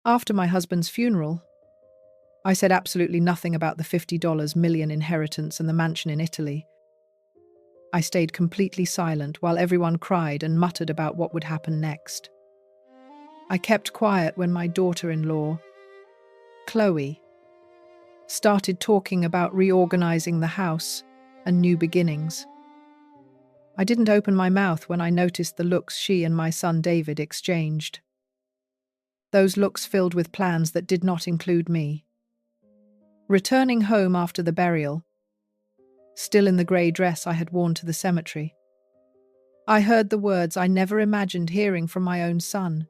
After my husband's funeral, I said absolutely nothing about the $50 million inheritance and the mansion in Italy. I stayed completely silent while everyone cried and muttered about what would happen next. I kept quiet when my daughter-in-law, Chloe, started talking about reorganizing the house and new beginnings. I didn't open my mouth when I noticed the looks she and my son David exchanged. Those looks filled with plans that did not include me. Returning home after the burial, still in the grey dress I had worn to the cemetery, I heard the words I never imagined hearing from my own son.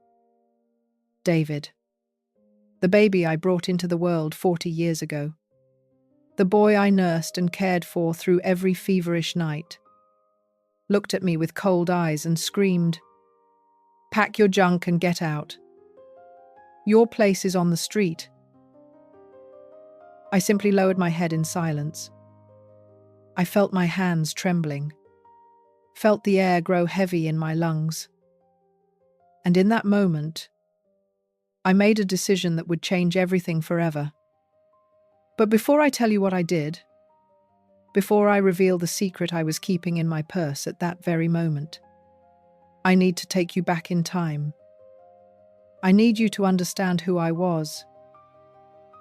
David, the baby I brought into the world 40 years ago. The boy I nursed and cared for through every feverish night, looked at me with cold eyes and screamed, "Pack your junk and get out. Your place is on the street." I simply lowered my head in silence. I felt my hands trembling, felt the air grow heavy in my lungs. And in that moment, I made a decision that would change everything forever. But before I tell you what I did, before I reveal the secret I was keeping in my purse at that very moment, I need to take you back in time. I need you to understand who I was,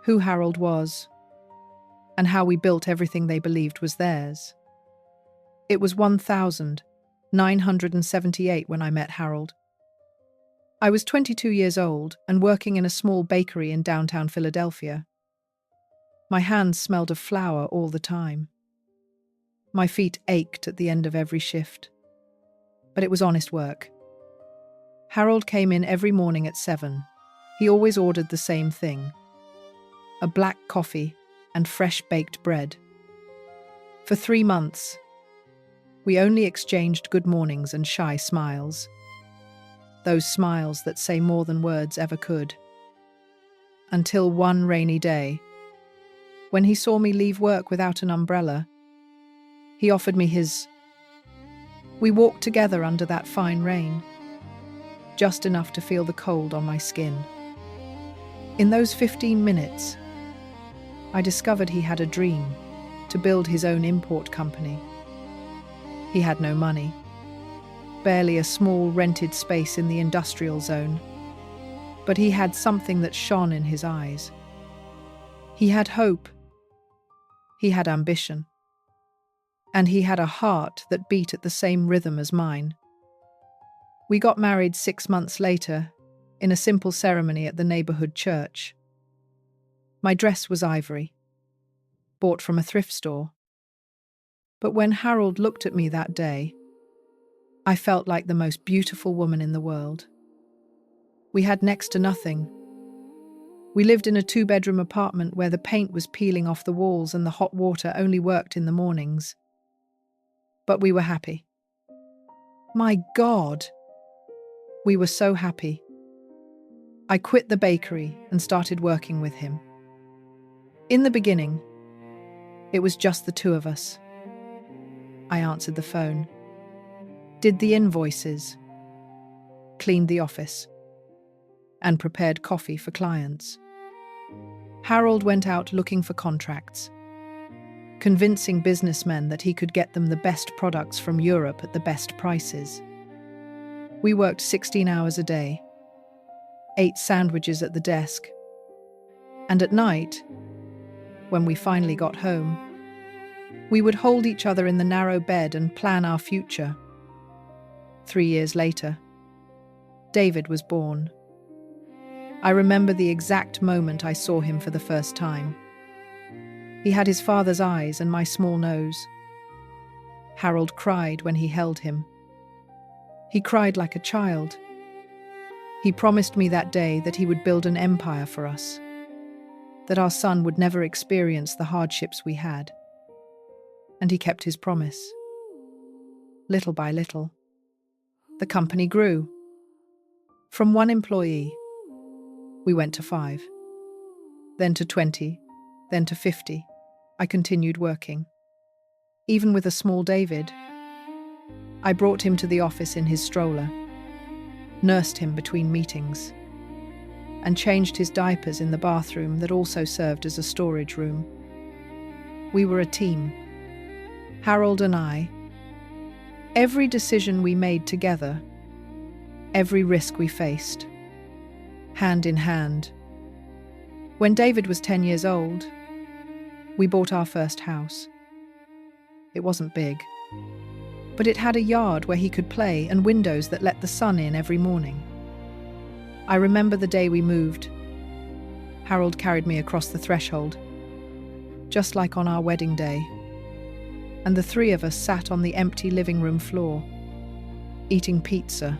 who Harold was, and how we built everything they believed was theirs. It was 1978 when I met Harold. I was 22 years old and working in a small bakery in downtown Philadelphia. My hands smelled of flour all the time. My feet ached at the end of every shift. But it was honest work. Harold came in every morning at 7. He always ordered the same thing: a black coffee and fresh baked bread. For 3 months, we only exchanged good mornings and shy smiles. Those smiles that say more than words ever could. Until one rainy day, when he saw me leave work without an umbrella, he offered me his. We walked together under that fine rain, just enough to feel the cold on my skin. In those 15 minutes, I discovered he had a dream to build his own import company. He had no money, barely a small rented space in the industrial zone, but he had something that shone in his eyes. He had hope, he had ambition, and he had a heart that beat at the same rhythm as mine. We got married 6 months later in a simple ceremony at the neighborhood church. My dress was ivory, bought from a thrift store. But when Harold looked at me that day, I felt like the most beautiful woman in the world. We had next to nothing. We lived in a 2-bedroom apartment where the paint was peeling off the walls and the hot water only worked in the mornings. But we were happy. My God! We were so happy. I quit the bakery and started working with him. In the beginning, it was just the two of us. I answered the phone, did the invoices, cleaned the office, and prepared coffee for clients. Harold went out looking for contracts, convincing businessmen that he could get them the best products from Europe at the best prices. We worked 16 hours a day, ate sandwiches at the desk, and at night, when we finally got home, we would hold each other in the narrow bed and plan our future. 3 years later, David was born. I remember the exact moment I saw him for the first time. He had his father's eyes and my small nose. Harold cried when he held him. He cried like a child. He promised me that day that he would build an empire for us, that our son would never experience the hardships we had. And he kept his promise. Little by little, the company grew. From 1 employee, we went to 5, then to 20, then to 50. I continued working. Even with a small David, I brought him to the office in his stroller, nursed him between meetings. and changed his diapers in the bathroom that also served as a storage room. We were a team, Harold and I. Every decision we made together, every risk we faced, hand in hand. When David was 10 years old, we bought our first house. It wasn't big, but it had a yard where he could play and windows that let the sun in every morning. I remember the day we moved. Harold carried me across the threshold, just like on our wedding day, and the three of us sat on the empty living room floor, eating pizza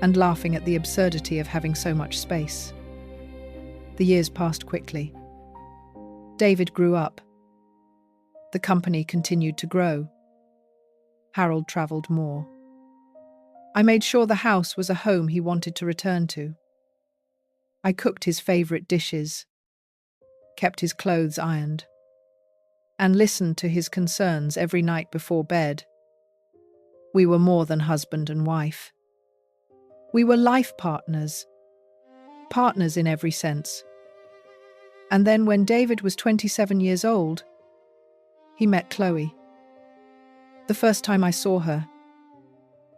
and laughing at the absurdity of having so much space. The years passed quickly. David grew up. The company continued to grow. Harold travelled more. I made sure the house was a home he wanted to return to. I cooked his favourite dishes, kept his clothes ironed, and listened to his concerns every night before bed. We were more than husband and wife. We were life partners, partners in every sense. And then when David was 27 years old, he met Chloe. The first time I saw her,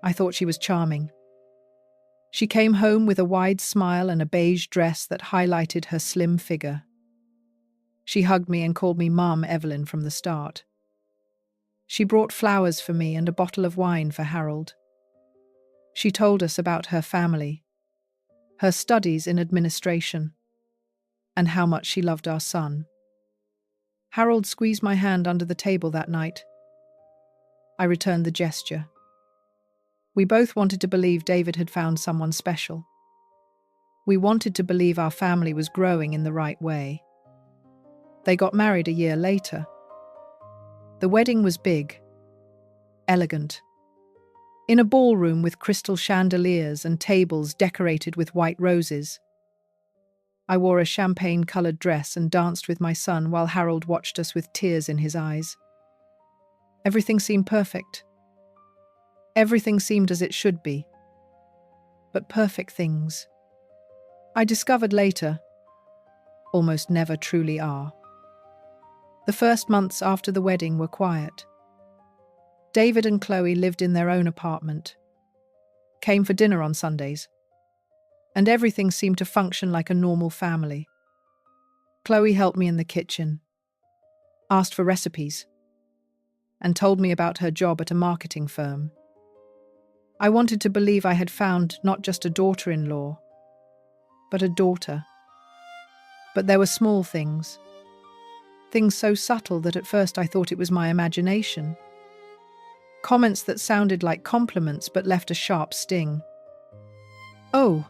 I thought she was charming. She came home with a wide smile and a beige dress that highlighted her slim figure. She hugged me and called me Mom Evelyn from the start. She brought flowers for me and a bottle of wine for Harold. She told us about her family, her studies in administration, and how much she loved our son. Harold squeezed my hand under the table that night. I returned the gesture. We both wanted to believe David had found someone special. We wanted to believe our family was growing in the right way. They got married a year later. The wedding was big, elegant, in a ballroom with crystal chandeliers and tables decorated with white roses. I wore a champagne-coloured dress and danced with my son while Harold watched us with tears in his eyes. Everything seemed perfect. Everything seemed as it should be. But perfect things, I discovered later, almost never truly are. The first months after the wedding were quiet. David and Chloe lived in their own apartment, came for dinner on Sundays, and everything seemed to function like a normal family. Chloe helped me in the kitchen, asked for recipes, and told me about her job at a marketing firm. I wanted to believe I had found not just a daughter-in-law, but a daughter. But there were small things. Things so subtle that at first I thought it was my imagination. Comments that sounded like compliments but left a sharp sting. "Oh,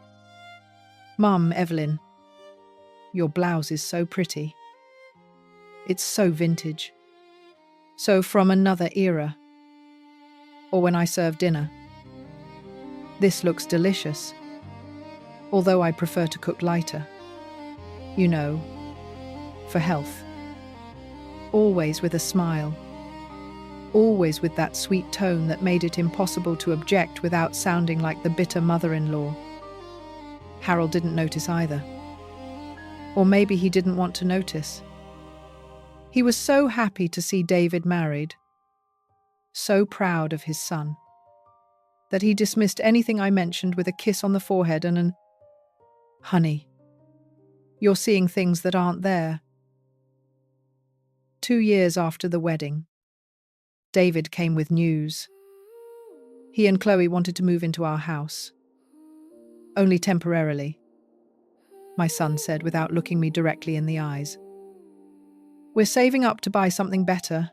Mum, Evelyn, your blouse is so pretty. It's so vintage. So from another era." Or when I serve dinner, "This looks delicious, although I prefer to cook lighter. You know, for health." Always with a smile. Always with that sweet tone that made it impossible to object without sounding like the bitter mother-in-law. Harold didn't notice either. Or maybe he didn't want to notice. He was so happy to see David married, so proud of his son, that he dismissed anything I mentioned with a kiss on the forehead and an, "Honey, you're seeing things that aren't there." 2 years after the wedding, David came with news. He and Chloe wanted to move into our house. Only temporarily, my son said without looking me directly in the eyes. "We're saving up to buy something better.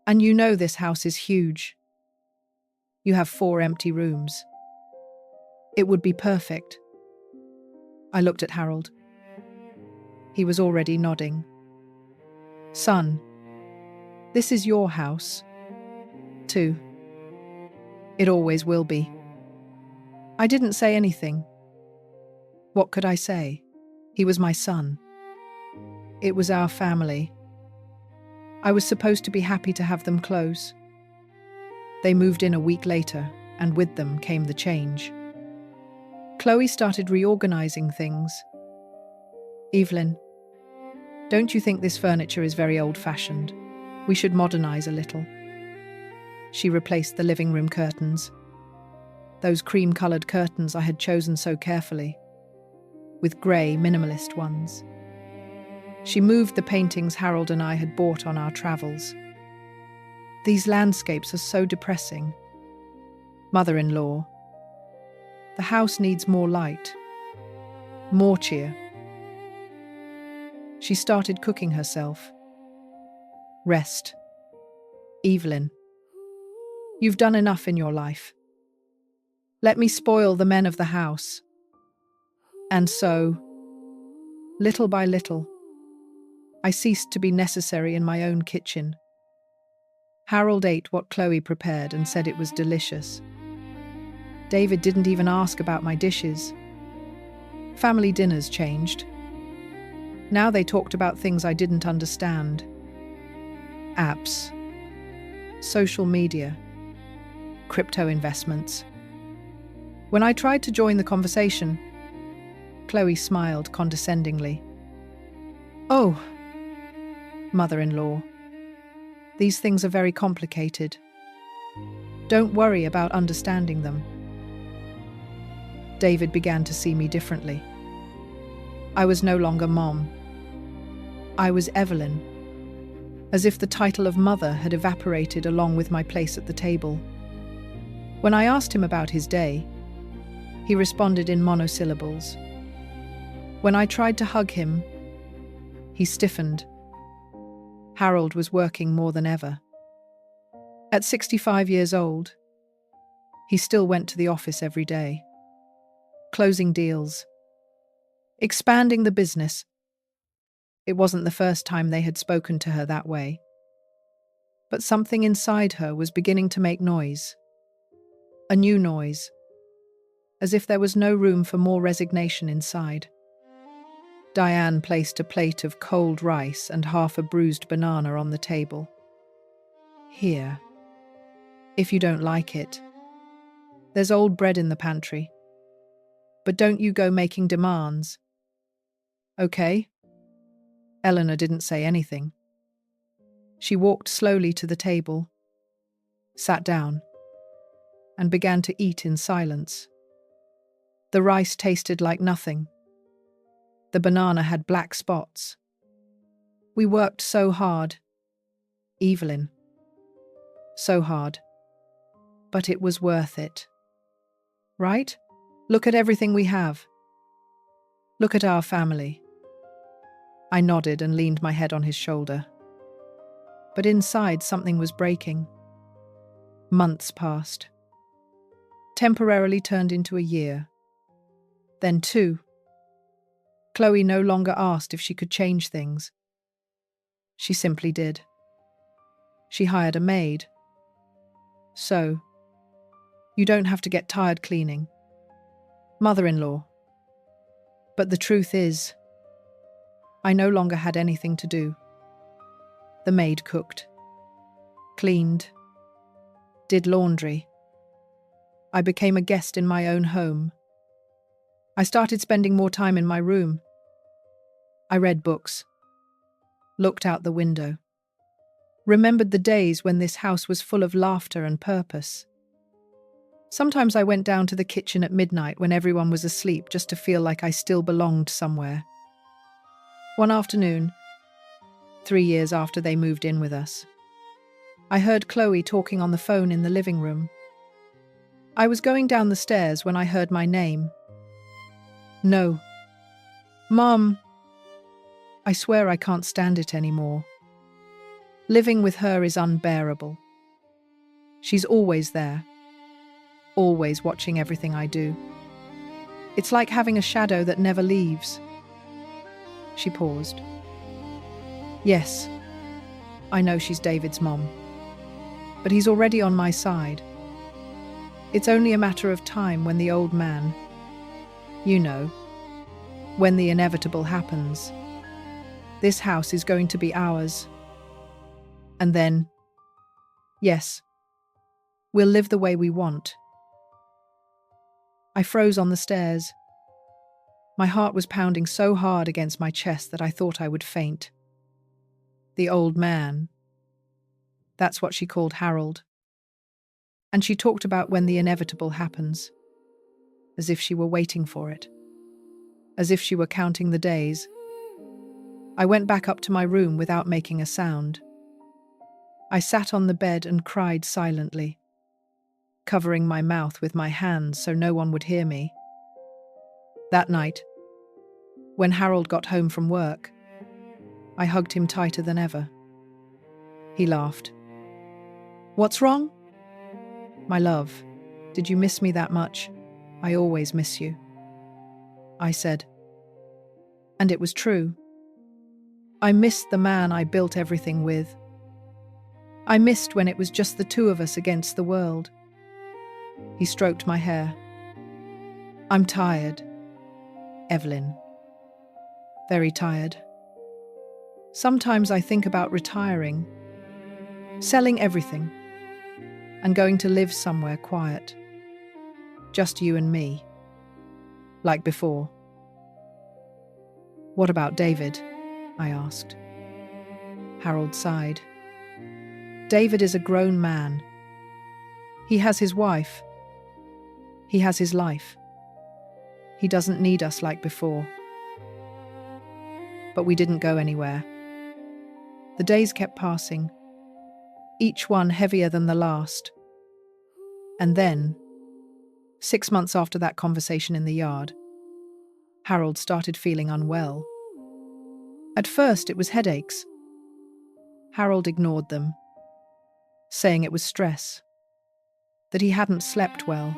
And you know this house is huge. You have 4 empty rooms. It would be perfect." I looked at Harold. He was already nodding. "Son, this is your house, too. It always will be." I didn't say anything. What could I say? He was my son. It was our family. I was supposed to be happy to have them close. They moved in a week later, and with them came the change. Chloe started reorganizing things. Evelyn, don't you think this furniture is very old-fashioned? We should modernize a little. She replaced the living room curtains. Those cream-colored curtains I had chosen so carefully, with grey, minimalist ones. She moved the paintings Harold and I had bought on our travels. These landscapes are so depressing. Mother-in-law, the house needs more light, more cheer. She started cooking herself. Rest. Evelyn, you've done enough in your life. Let me spoil the men of the house. And so, little by little, I ceased to be necessary in my own kitchen. Harold ate what Chloe prepared and said it was delicious. David didn't even ask about my dishes. Family dinners changed. Now they talked about things I didn't understand. Apps, social media, crypto investments. When I tried to join the conversation, Chloe smiled condescendingly. Oh, mother-in-law, these things are very complicated. Don't worry about understanding them. David began to see me differently. I was no longer Mom. I was Evelyn, as if the title of mother had evaporated along with my place at the table. When I asked him about his day, he responded in monosyllables. When I tried to hug him, he stiffened. Harold was working more than ever. At 65 years old, he still went to the office every day, closing deals, expanding the business. It wasn't the first time they had spoken to her that way. But something inside her was beginning to make noise. A new noise, as if there was no room for more resignation inside. Diane placed a plate of cold rice and half a bruised banana on the table. Here, if you don't like it. There's old bread in the pantry. But don't you go making demands. Okay? Eleanor didn't say anything. She walked slowly to the table, sat down, and began to eat in silence. The rice tasted like nothing. The banana had black spots. We worked so hard. Evelyn. So hard. But it was worth it. Right? Look at everything we have. Look at our family. I nodded and leaned my head on his shoulder. But inside something was breaking. Months passed. Temporarily turned into a year. Then 2. Chloe no longer asked if she could change things. She simply did. She hired a maid. So, you don't have to get tired cleaning. Mother-in-law. But the truth is, I no longer had anything to do. The maid cooked, cleaned, did laundry. I became a guest in my own home. I started spending more time in my room. I read books, looked out the window, remembered the days when this house was full of laughter and purpose. Sometimes I went down to the kitchen at midnight when everyone was asleep just to feel like I still belonged somewhere. One afternoon, 3 years after they moved in with us, I heard Chloe talking on the phone in the living room. I was going down the stairs when I heard my name. No. Mom. I swear I can't stand it anymore. Living with her is unbearable. She's always there, always watching everything I do. It's like having a shadow that never leaves. She paused. Yes, I know she's David's mom, but he's already on my side. It's only a matter of time when the old man, you know, when the inevitable happens. This house is going to be ours. And then, yes, we'll live the way we want. I froze on the stairs. My heart was pounding so hard against my chest that I thought I would faint. The old man. That's what she called Harold. And she talked about when the inevitable happens, as if she were waiting for it, as if she were counting the days. I went back up to my room without making a sound. I sat on the bed and cried silently, covering my mouth with my hands so no one would hear me. That night, when Harold got home from work, I hugged him tighter than ever. He laughed. "What's wrong?" "My love, did you miss me that much? I always miss you," I said. And it was true. I missed the man I built everything with. I missed when it was just the two of us against the world. He stroked my hair. "I'm tired, Evelyn. Very tired. Sometimes I think about retiring, selling everything, and going to live somewhere quiet. Just you and me. Like before." "What about David?" I asked. Harold sighed. "David is a grown man. He has his wife. He has his life. He doesn't need us like before." But we didn't go anywhere. The days kept passing, each one heavier than the last. And then, 6 months after that conversation in the yard, Harold started feeling unwell. At first, it was headaches. Harold ignored them, saying it was stress, that he hadn't slept well.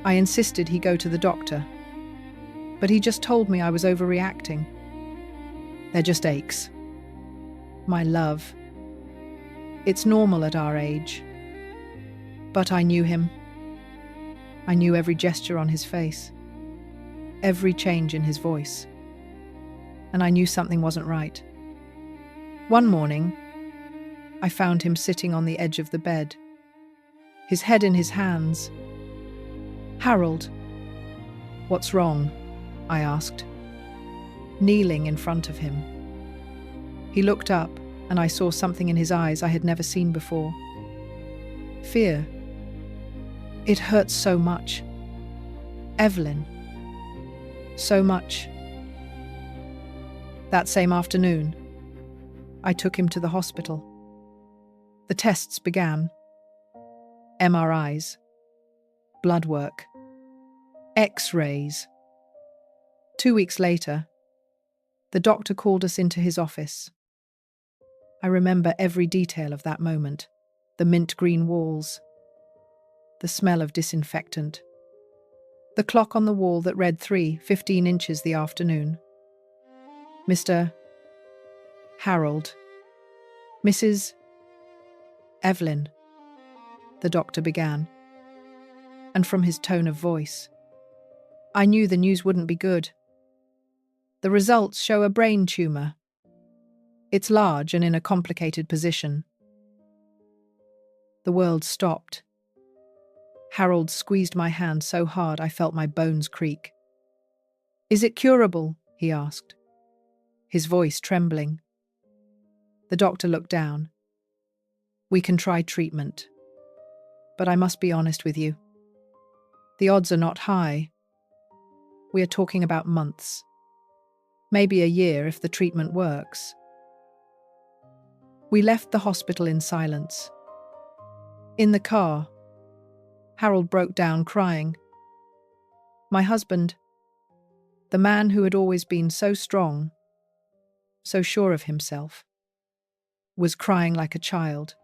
I insisted he go to the doctor, but he just told me I was overreacting. "They're just aches." "My love, it's normal at our age." But I knew him. I knew every gesture on his face, every change in his voice. And I knew something wasn't right. One morning, I found him sitting on the edge of the bed, his head in his hands. "Harold, what's wrong?" I asked, kneeling in front of him. He looked up, and I saw something in his eyes I had never seen before. Fear. "It hurts so much, Evelyn. So much." That same afternoon, I took him to the hospital. The tests began. MRIs, blood work, X-rays. 2 weeks later, the doctor called us into his office. I remember every detail of that moment. The mint green walls, the smell of disinfectant, the clock on the wall that read 3:15 inches the afternoon. "Mr. Harold, Mrs. Evelyn," the doctor began. And from his tone of voice, I knew the news wouldn't be good. "The results show a brain tumor. It's large and in a complicated position." The world stopped. Harold squeezed my hand so hard I felt my bones creak. "Is it curable?" he asked, his voice trembling. The doctor looked down. "We can try treatment. But I must be honest with you. The odds are not high. We are talking about months. Maybe a year if the treatment works." We left the hospital in silence. In the car, Harold broke down crying. My husband, the man who had always been so strong, so sure of himself, was crying like a child.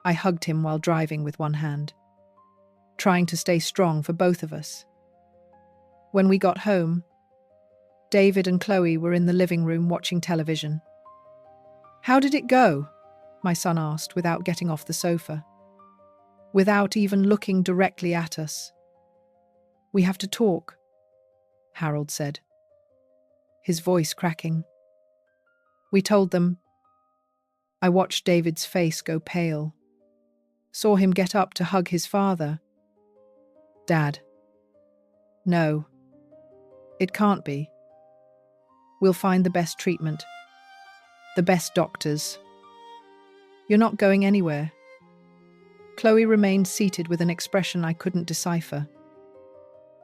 I hugged him while driving with one hand, trying to stay strong for both of us. When we got home, David and Chloe were in the living room watching television. "How did it go?" my son asked without getting off the sofa, without even looking directly at us. "We have to talk," Harold said, his voice cracking. We told them. I watched David's face go pale, saw him get up to hug his father. Dad. No. It can't be. We'll find the best treatment. The best doctors. You're not going anywhere. Chloe remained seated with an expression I couldn't decipher.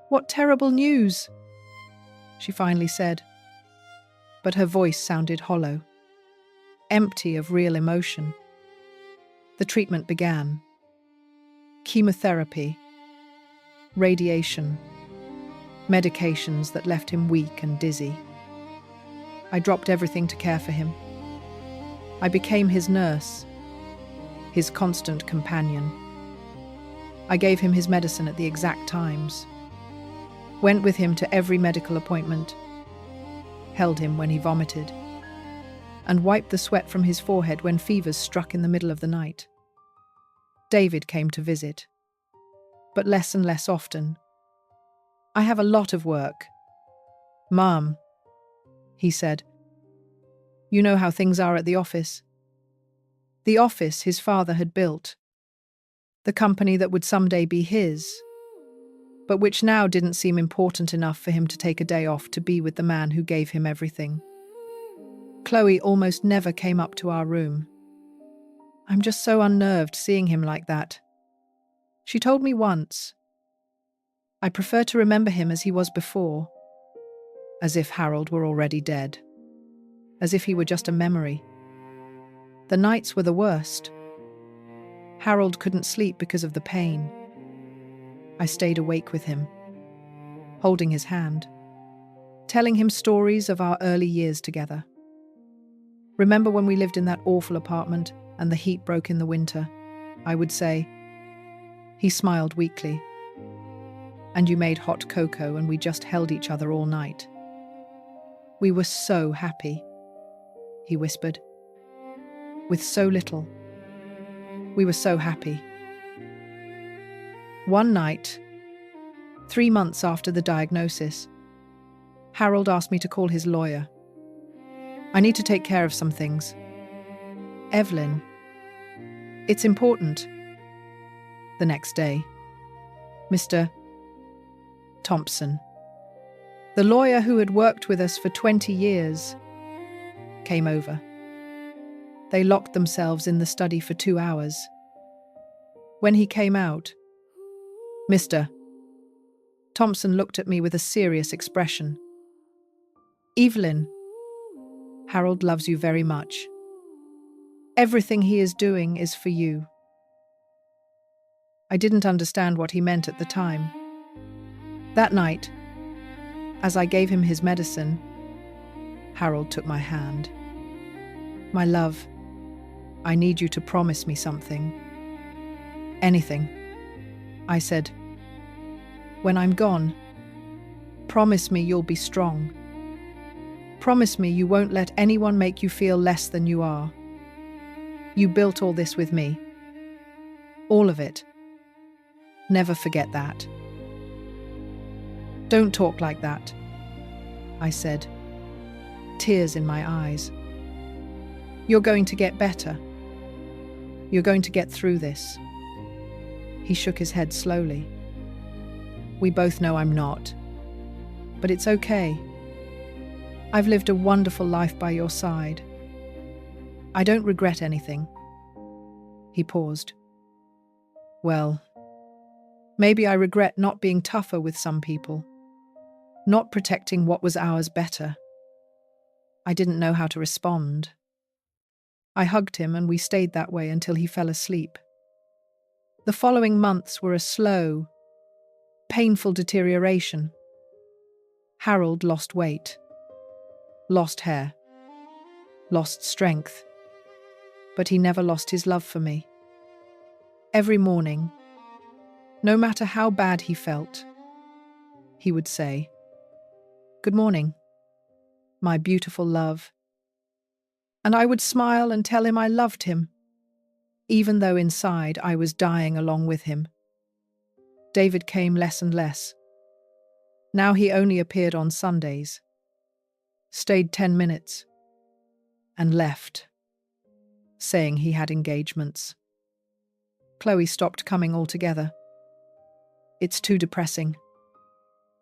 What terrible news, she finally said. But her voice sounded hollow, empty of real emotion. The treatment began. Chemotherapy, radiation, medications that left him weak and dizzy. I dropped everything to care for him. I became his nurse, his constant companion. I gave him his medicine at the exact times, went with him to every medical appointment, held him when he vomited, and wiped the sweat from his forehead when fevers struck in the middle of the night. David came to visit, but less and less often. I have a lot of work. Mom, he said, you know how things are at the office. The office his father had built, the company that would someday be his, but which now didn't seem important enough for him to take a day off to be with the man who gave him everything. Chloe almost never came up to our room. I'm just so unnerved seeing him like that. She told me once, I prefer to remember him as he was before, as if Harold were already dead, as if he were just a memory. The nights were the worst. Harold couldn't sleep because of the pain. I stayed awake with him, holding his hand, telling him stories of our early years together. Remember when we lived in that awful apartment and the heat broke in the winter? I would say. He smiled weakly. And you made hot cocoa and we just held each other all night. We were so happy, he whispered. With so little. We were so happy. One night, 3 months after the diagnosis, Harold asked me to call his lawyer. I need to take care of some things. Evelyn, it's important. The next day, Mr. Thompson, the lawyer who had worked with us for 20 years, came over. They locked themselves in the study for 2 hours. When he came out, Mr. Thompson looked at me with a serious expression. Evelyn, Harold loves you very much. Everything he is doing is for you. I didn't understand what he meant at the time. That night, as I gave him his medicine, Harold took my hand. My love, I need you to promise me something. Anything, I said. When I'm gone, promise me you'll be strong. Promise me you won't let anyone make you feel less than you are. You built all this with me. All of it. Never forget that. Don't talk like that, I said, tears in my eyes. You're going to get better. You're going to get through this. He shook his head slowly. We both know I'm not. But it's okay. I've lived a wonderful life by your side. I don't regret anything. He paused. Well, maybe I regret not being tougher with some people, not protecting what was ours better. I didn't know how to respond. I hugged him and we stayed that way until he fell asleep. The following months were a slow, painful deterioration. Harold lost weight, lost hair, lost strength, but he never lost his love for me. Every morning, no matter how bad he felt, he would say, "Good morning, my beautiful love." And I would smile and tell him I loved him, even though inside I was dying along with him. David came less and less. Now he only appeared on Sundays, stayed 10 minutes, and left, saying he had engagements. Chloe stopped coming altogether. "It's too depressing,"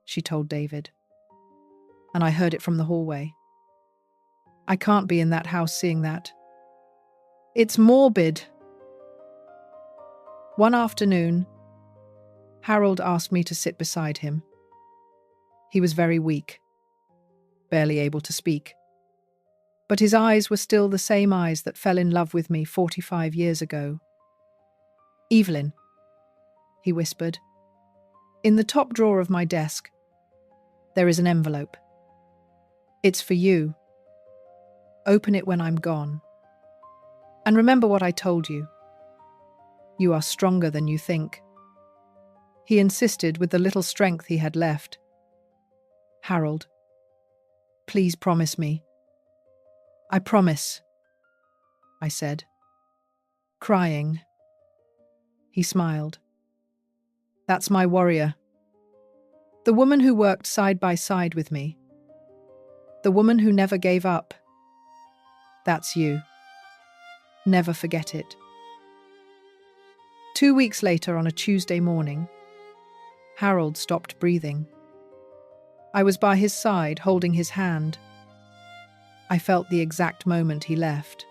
she told David, and I heard it from the hallway. "I can't be in that house seeing that. It's morbid." One afternoon, Harold asked me to sit beside him. He was very weak, barely able to speak. But his eyes were still the same eyes that fell in love with me 45 years ago. "Evelyn," he whispered, "in the top drawer of my desk, there is an envelope. It's for you. Open it when I'm gone. And remember what I told you. You are stronger than you think." He insisted with the little strength he had left. "Harold, please promise me." "I promise," I said, crying. He smiled. "That's my warrior. The woman who worked side by side with me. The woman who never gave up. That's you. Never forget it." 2 weeks later, on a Tuesday morning, Harold stopped breathing. I was by his side, holding his hand. I felt the exact moment he left.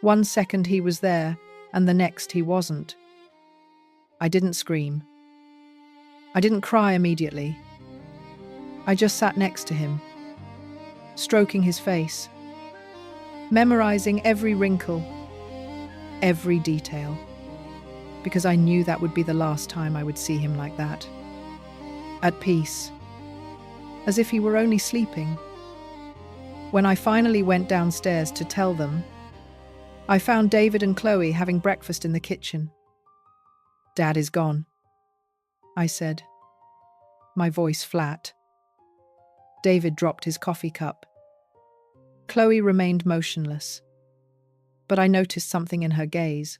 1 second he was there, and the next he wasn't. I didn't scream. I didn't cry immediately. I just sat next to him, stroking his face, memorizing every wrinkle, every detail, because I knew that would be the last time I would see him like that. At peace, as if he were only sleeping. When I finally went downstairs to tell them, I found David and Chloe having breakfast in the kitchen. "Dad is gone," I said, my voice flat. David dropped his coffee cup. Chloe remained motionless, but I noticed something in her gaze,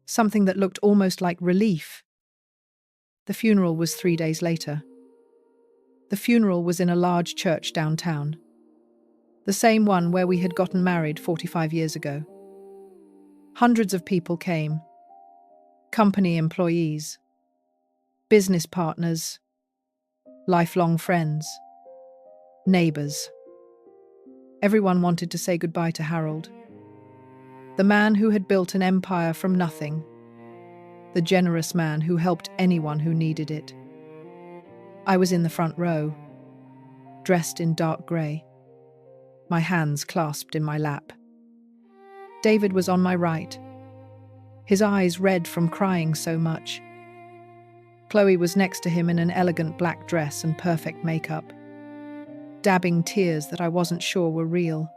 something that looked almost like relief. The funeral was 3 days later. The funeral was in a large church downtown, the same one where we had gotten married 45 years ago. Hundreds of people came. Company employees, business partners, lifelong friends, neighbors. Everyone wanted to say goodbye to Harold, the man who had built an empire from nothing, the generous man who helped anyone who needed it. I was in the front row, dressed in dark grey, my hands clasped in my lap. David was on my right, his eyes red from crying so much. Chloe was next to him in an elegant black dress and perfect makeup, dabbing tears that I wasn't sure were real.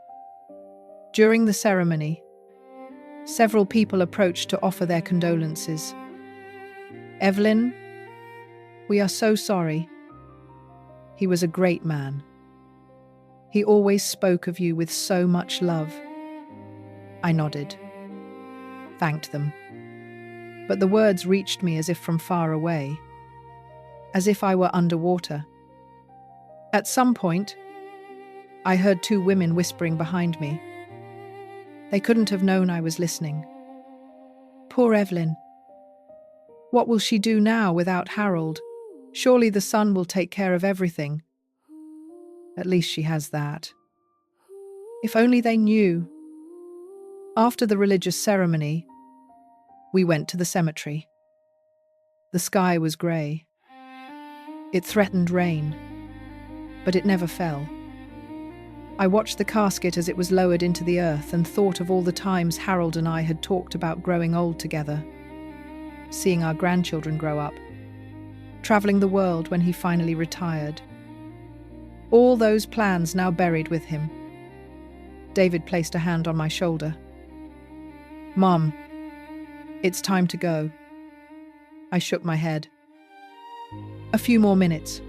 During the ceremony, several people approached to offer their condolences. "Evelyn, we are so sorry. He was a great man. He always spoke of you with so much love." I nodded, thanked them. But the words reached me as if from far away, as if I were underwater. At some point, I heard 2 women whispering behind me. They couldn't have known I was listening. "Poor Evelyn. What will she do now without Harold? Surely the son will take care of everything. At least she has that." If only they knew. After the religious ceremony, we went to the cemetery. The sky was grey. It threatened rain, but it never fell. I watched the casket as it was lowered into the earth and thought of all the times Harold and I had talked about growing old together, seeing our grandchildren grow up, travelling the world when he finally retired. All those plans now buried with him. David placed a hand on my shoulder. "Mom, it's time to go." I shook my head. "A few more minutes.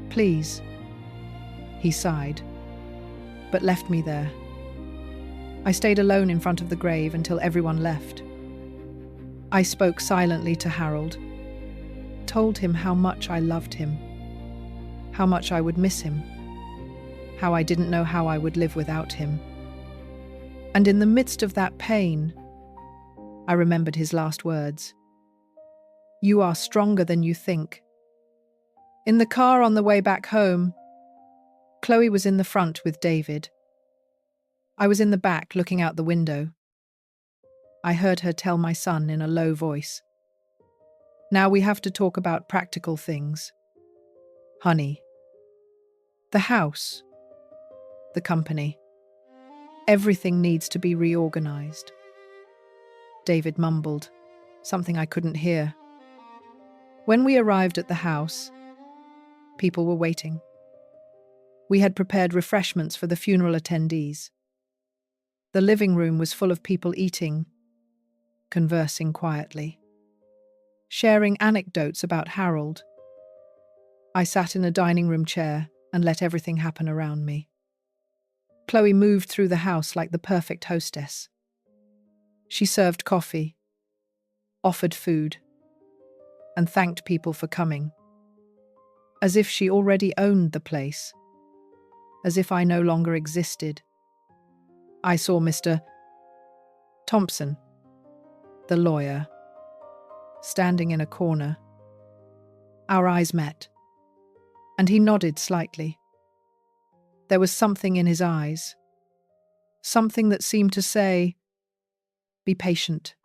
Please." He sighed, but left me there. I stayed alone in front of the grave until everyone left. I spoke silently to Harold, told him how much I loved him, how much I would miss him, how I didn't know how I would live without him. And in the midst of that pain, I remembered his last words. You are stronger than you think. In the car on the way back home, Chloe was in the front with David. I was in the back looking out the window. I heard her tell my son in a low voice, "Now we have to talk about practical things. Honey. The house. The company. Everything needs to be reorganized." David mumbled, something I couldn't hear. When we arrived at the house, people were waiting. We had prepared refreshments for the funeral attendees. The living room was full of people eating, conversing quietly, sharing anecdotes about Harold. I sat in a dining room chair and let everything happen around me. Chloe moved through the house like the perfect hostess. She served coffee, offered food, and thanked people for coming, as if she already owned the place, as if I no longer existed. I saw Mr. Thompson, the lawyer, standing in a corner. Our eyes met, and he nodded slightly. There was something in his eyes, something that seemed to say, "Be patient."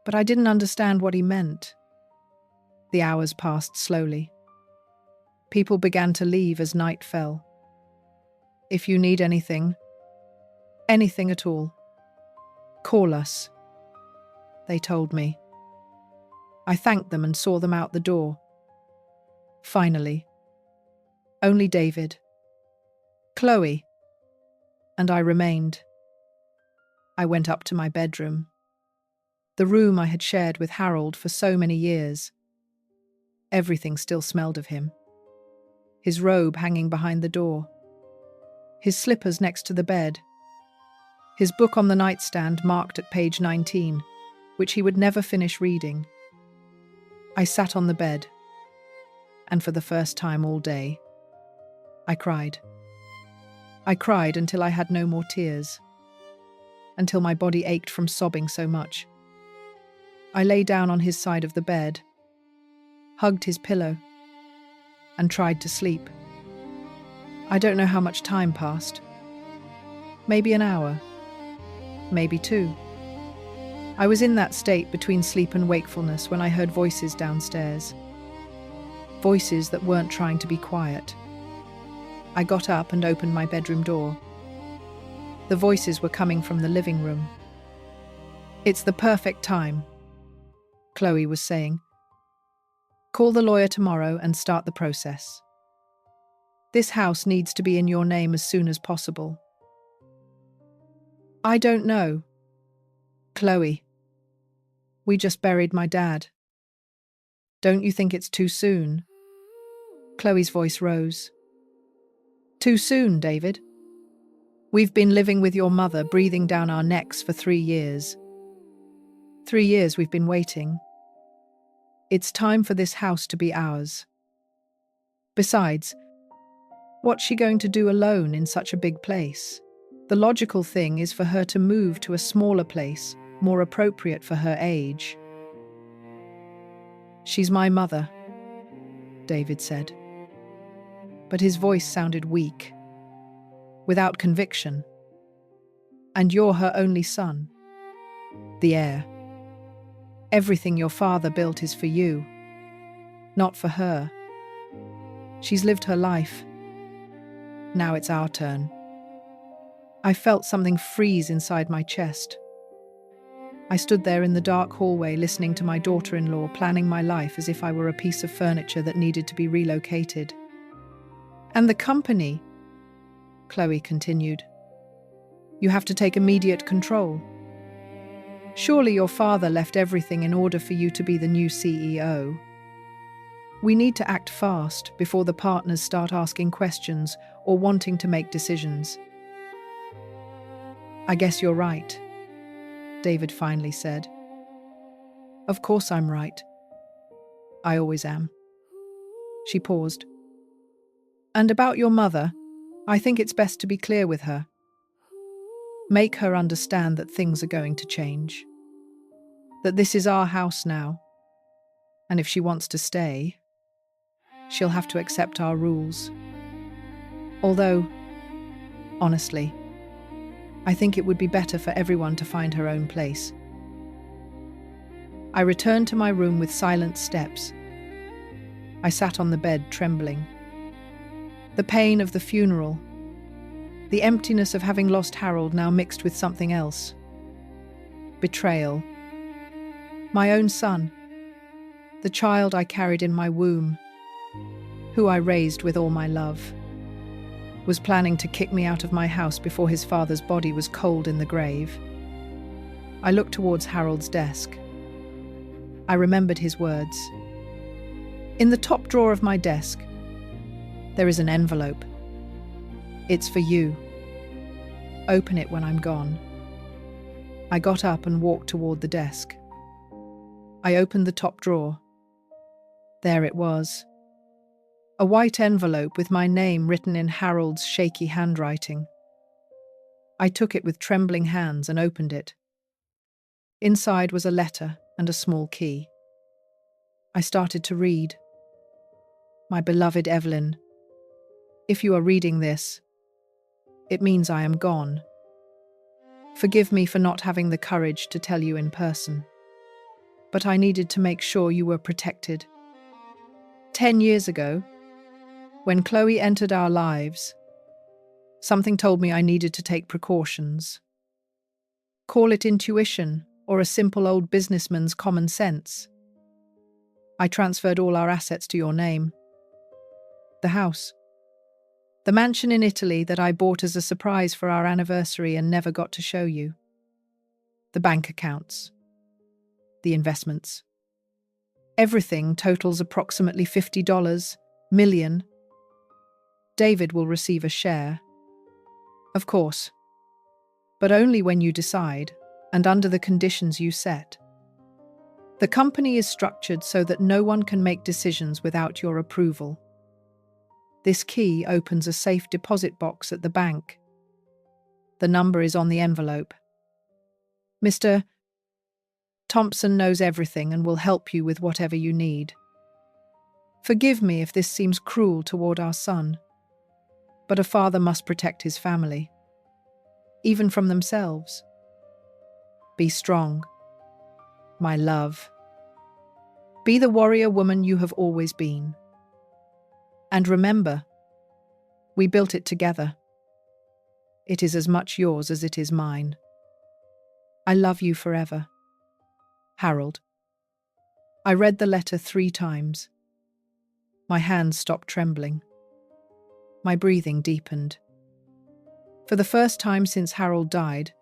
But I didn't understand what he meant. The hours passed slowly. People began to leave as night fell. "If you need anything at all, call us," they told me. I thanked them and saw them out the door. Finally, only David, Chloe, and I remained. I went up to my bedroom, the room I had shared with Harold for so many years. Everything still smelled of him. His robe hanging behind the door, his slippers next to the bed, his book on the nightstand marked at page 19, which he would never finish reading. I sat on the bed, and for the first time all day, I cried. I cried until I had no more tears, until my body ached from sobbing so much. I lay down on his side of the bed, hugged his pillow, and tried to sleep. I don't know how much time passed. Maybe an hour, maybe 2. I was in that state between sleep and wakefulness when I heard voices downstairs. Voices that weren't trying to be quiet. I got up and opened my bedroom door. The voices were coming from the living room. "It's the perfect time," Chloe was saying. "Call the lawyer tomorrow and start the process. This house needs to be in your name as soon as possible." "I don't know. Chloe, we just buried my dad. Don't you think it's too soon?" Chloe's voice rose. "Too soon, David. We've been living with your mother, breathing down our necks for 3 years. 3 years we've been waiting. It's time for this house to be ours. Besides, what's she going to do alone in such a big place? The logical thing is for her to move to a smaller place, more appropriate for her age." "She's my mother," David said. But his voice sounded weak, without conviction. "And you're her only son, the heir. Everything your father built is for you, not for her. She's lived her life. Now it's our turn." I felt something freeze inside my chest. I stood there in the dark hallway listening to my daughter-in-law planning my life as if I were a piece of furniture that needed to be relocated. "And the company," Chloe continued. "You have to take immediate control. Surely your father left everything in order for you to be the new CEO. We need to act fast before the partners start asking questions or wanting to make decisions." "I guess you're right," David finally said. "Of course I'm right. I always am." She paused. "And about your mother, I think it's best to be clear with her. Make her understand that things are going to change. That this is our house now. And if she wants to stay, she'll have to accept our rules. Although, honestly, I think it would be better for everyone to find her own place. I returned to my room with silent steps. I sat on the bed, trembling. The pain of the funeral, the emptiness of having lost Harold now mixed with something else. Betrayal. My own son, the child I carried in my womb, who I raised with all my love, was planning to kick me out of my house before his father's body was cold in the grave. I looked towards Harold's desk. I remembered his words. In the top drawer of my desk, there is an envelope. It's for you. Open it when I'm gone. I got up and walked toward the desk. I opened the top drawer. There it was. A white envelope with my name written in Harold's shaky handwriting. I took it with trembling hands and opened it. Inside was a letter and a small key. I started to read. My beloved Evelyn, if you are reading this, it means I am gone. Forgive me for not having the courage to tell you in person. But I needed to make sure you were protected. 10 years ago, when Chloe entered our lives, something told me I needed to take precautions. Call it intuition or a simple old businessman's common sense. I transferred all our assets to your name. The house. The mansion in Italy that I bought as a surprise for our anniversary and never got to show you. The bank accounts. The investments. Everything totals approximately $50 million. David will receive a share. Of course. But only when you decide, and under the conditions you set. The company is structured so that no one can make decisions without your approval. This key opens a safe deposit box at the bank. The number is on the envelope. Mr. Thompson knows everything and will help you with whatever you need. Forgive me if this seems cruel toward our son, but a father must protect his family, even from themselves. Be strong, my love. Be the warrior woman you have always been. And remember, we built it together. It is as much yours as it is mine. I love you forever. Harold. I read the letter 3 times. My hands stopped trembling. My breathing deepened. For the first time since Harold died,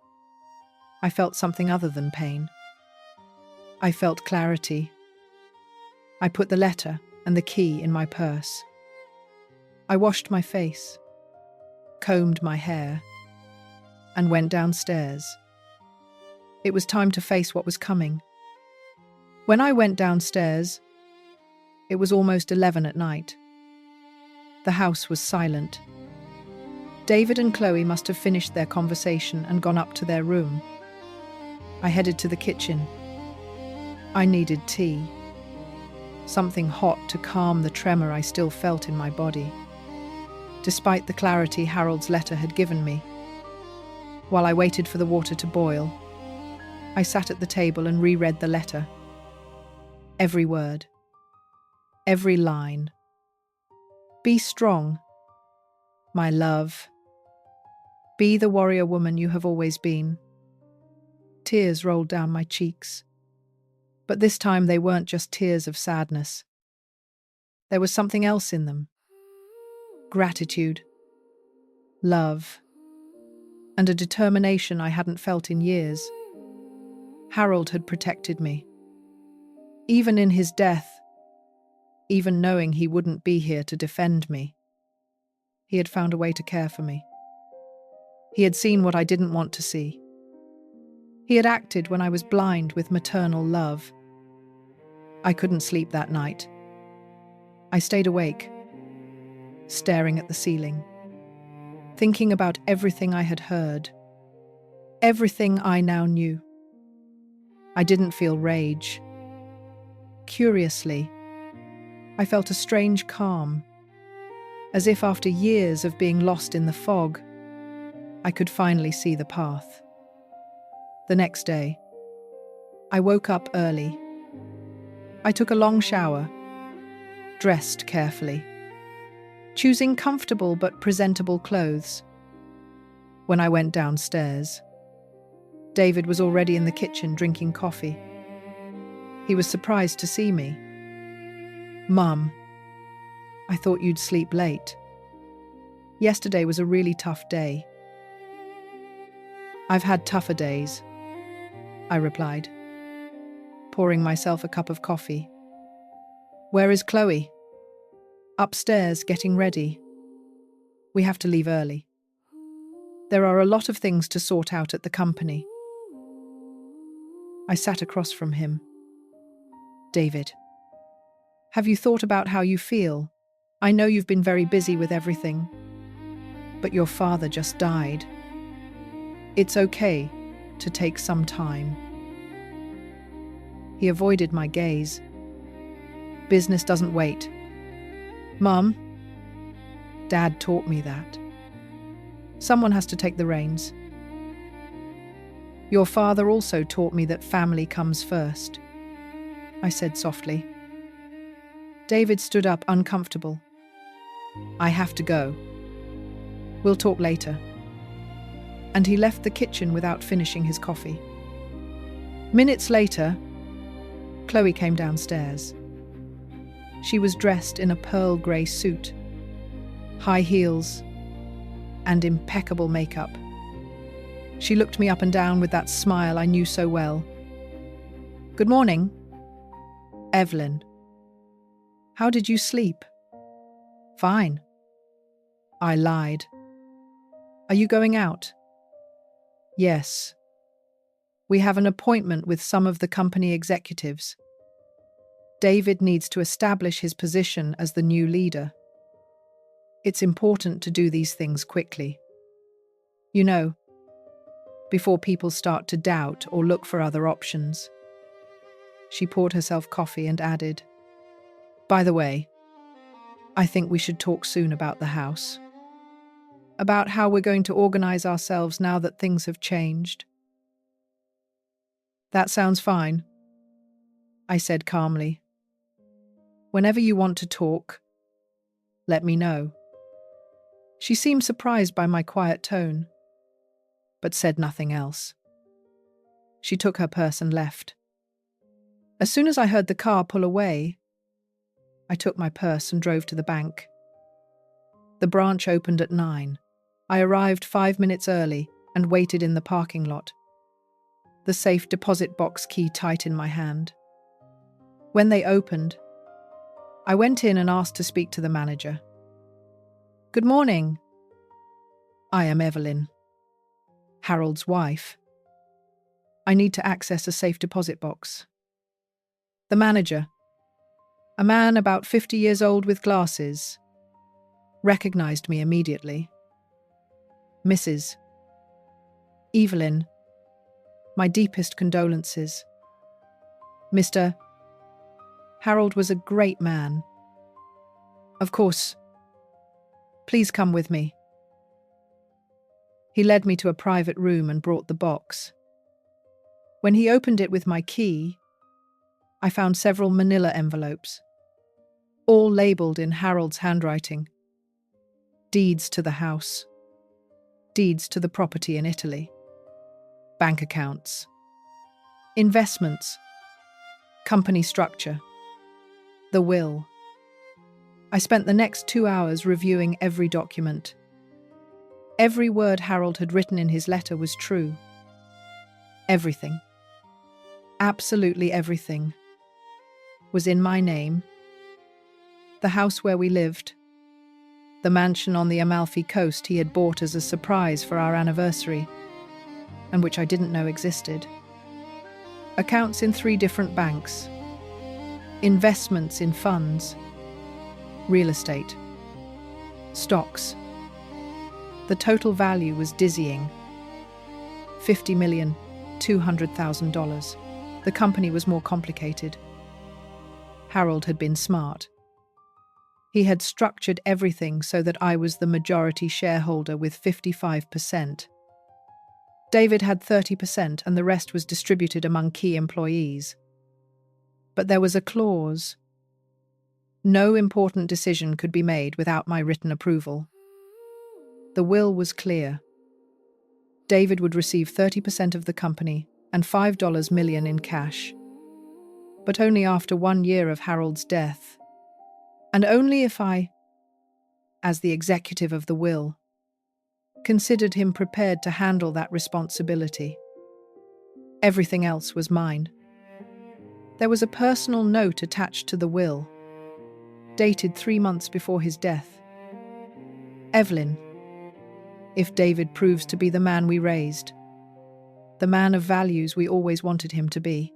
I felt something other than pain. I felt clarity. I put the letter and the key in my purse. I washed my face, combed my hair, and went downstairs. It was time to face what was coming. When I went downstairs, it was almost 11 at night. The house was silent. David and Chloe must have finished their conversation and gone up to their room. I headed to the kitchen. I needed tea. Something hot to calm the tremor I still felt in my body, despite the clarity Harold's letter had given me. While I waited for the water to boil, I sat at the table and reread the letter. Every word. Every line. Be strong, my love. Be the warrior woman you have always been. Tears rolled down my cheeks. But this time they weren't just tears of sadness. There was something else in them. Gratitude, love, and a determination I hadn't felt in years. Harold had protected me. Even in his death, even knowing he wouldn't be here to defend me, he had found a way to care for me. He had seen what I didn't want to see. He had acted when I was blind with maternal love. I couldn't sleep that night. I stayed awake, staring at the ceiling, thinking about everything I had heard, everything I now knew. I didn't feel rage. Curiously, I felt a strange calm, as if after years of being lost in the fog, I could finally see the path. The next day, I woke up early. I took a long shower, dressed carefully, choosing comfortable but presentable clothes. When I went downstairs, David was already in the kitchen drinking coffee. He was surprised to see me. "Mum, I thought you'd sleep late. Yesterday was a really tough day." "I've had tougher days," I replied, pouring myself a cup of coffee. "Where is Chloe?" "Upstairs, getting ready. We have to leave early. There are a lot of things to sort out at the company." I sat across from him. "David, have you thought about how you feel? I know you've been very busy with everything, but your father just died. It's okay to take some time." He avoided my gaze. "Business doesn't wait. Mum, Dad taught me that. Someone has to take the reins. Your father also taught me that family comes first," I said softly. David stood up, uncomfortable. "I have to go. We'll talk later." And he left the kitchen without finishing his coffee. Minutes later, Chloe came downstairs. She was dressed in a pearl grey suit, high heels, and impeccable makeup. She looked me up and down with that smile I knew so well. "Good morning, Evelyn. How did you sleep?" "Fine." I lied. "Are you going out?" "Yes. We have an appointment with some of the company executives. David needs to establish his position as the new leader. It's important to do these things quickly. You know, before people start to doubt or look for other options." She poured herself coffee and added, "By the way, I think we should talk soon about the house. About how we're going to organize ourselves now that things have changed." "That sounds fine," I said calmly. "Whenever you want to talk, let me know." She seemed surprised by my quiet tone, but said nothing else. She took her purse and left. As soon as I heard the car pull away, I took my purse and drove to the bank. The branch opened at 9. I arrived 5 minutes early and waited in the parking lot, the safe deposit box key tight in my hand. When they opened, I went in and asked to speak to the manager. "Good morning. I am Evelyn, Harold's wife. I need to access a safe deposit box." The manager, a man about 50 years old with glasses, recognized me immediately. "Mrs. Evelyn, my deepest condolences. Mr. Harold was a great man. Of course. Please come with me." He led me to a private room and brought the box. When he opened it with my key, I found several manila envelopes, all labeled in Harold's handwriting. Deeds to the house, deeds to the property in Italy, bank accounts, investments, company structure, the will. I spent the next 2 hours reviewing every document. Every word Harold had written in his letter was true. Everything, absolutely everything, was in my name. The house where we lived, the mansion on the Amalfi Coast he had bought as a surprise for our anniversary, and which I didn't know existed. Accounts in 3 different banks, investments in funds, real estate, stocks. The total value was dizzying. $50,200,000. The company was more complicated. Harold had been smart. He had structured everything so that I was the majority shareholder with 55%. David had 30% and the rest was distributed among key employees. But there was a clause. No important decision could be made without my written approval. The will was clear. David would receive 30% of the company and $5 million in cash. But only after 1 year of Harold's death. And only if I, as the executive of the will, considered him prepared to handle that responsibility. Everything else was mine. There was a personal note attached to the will, dated 3 months before his death. Evelyn, if David proves to be the man we raised, the man of values we always wanted him to be,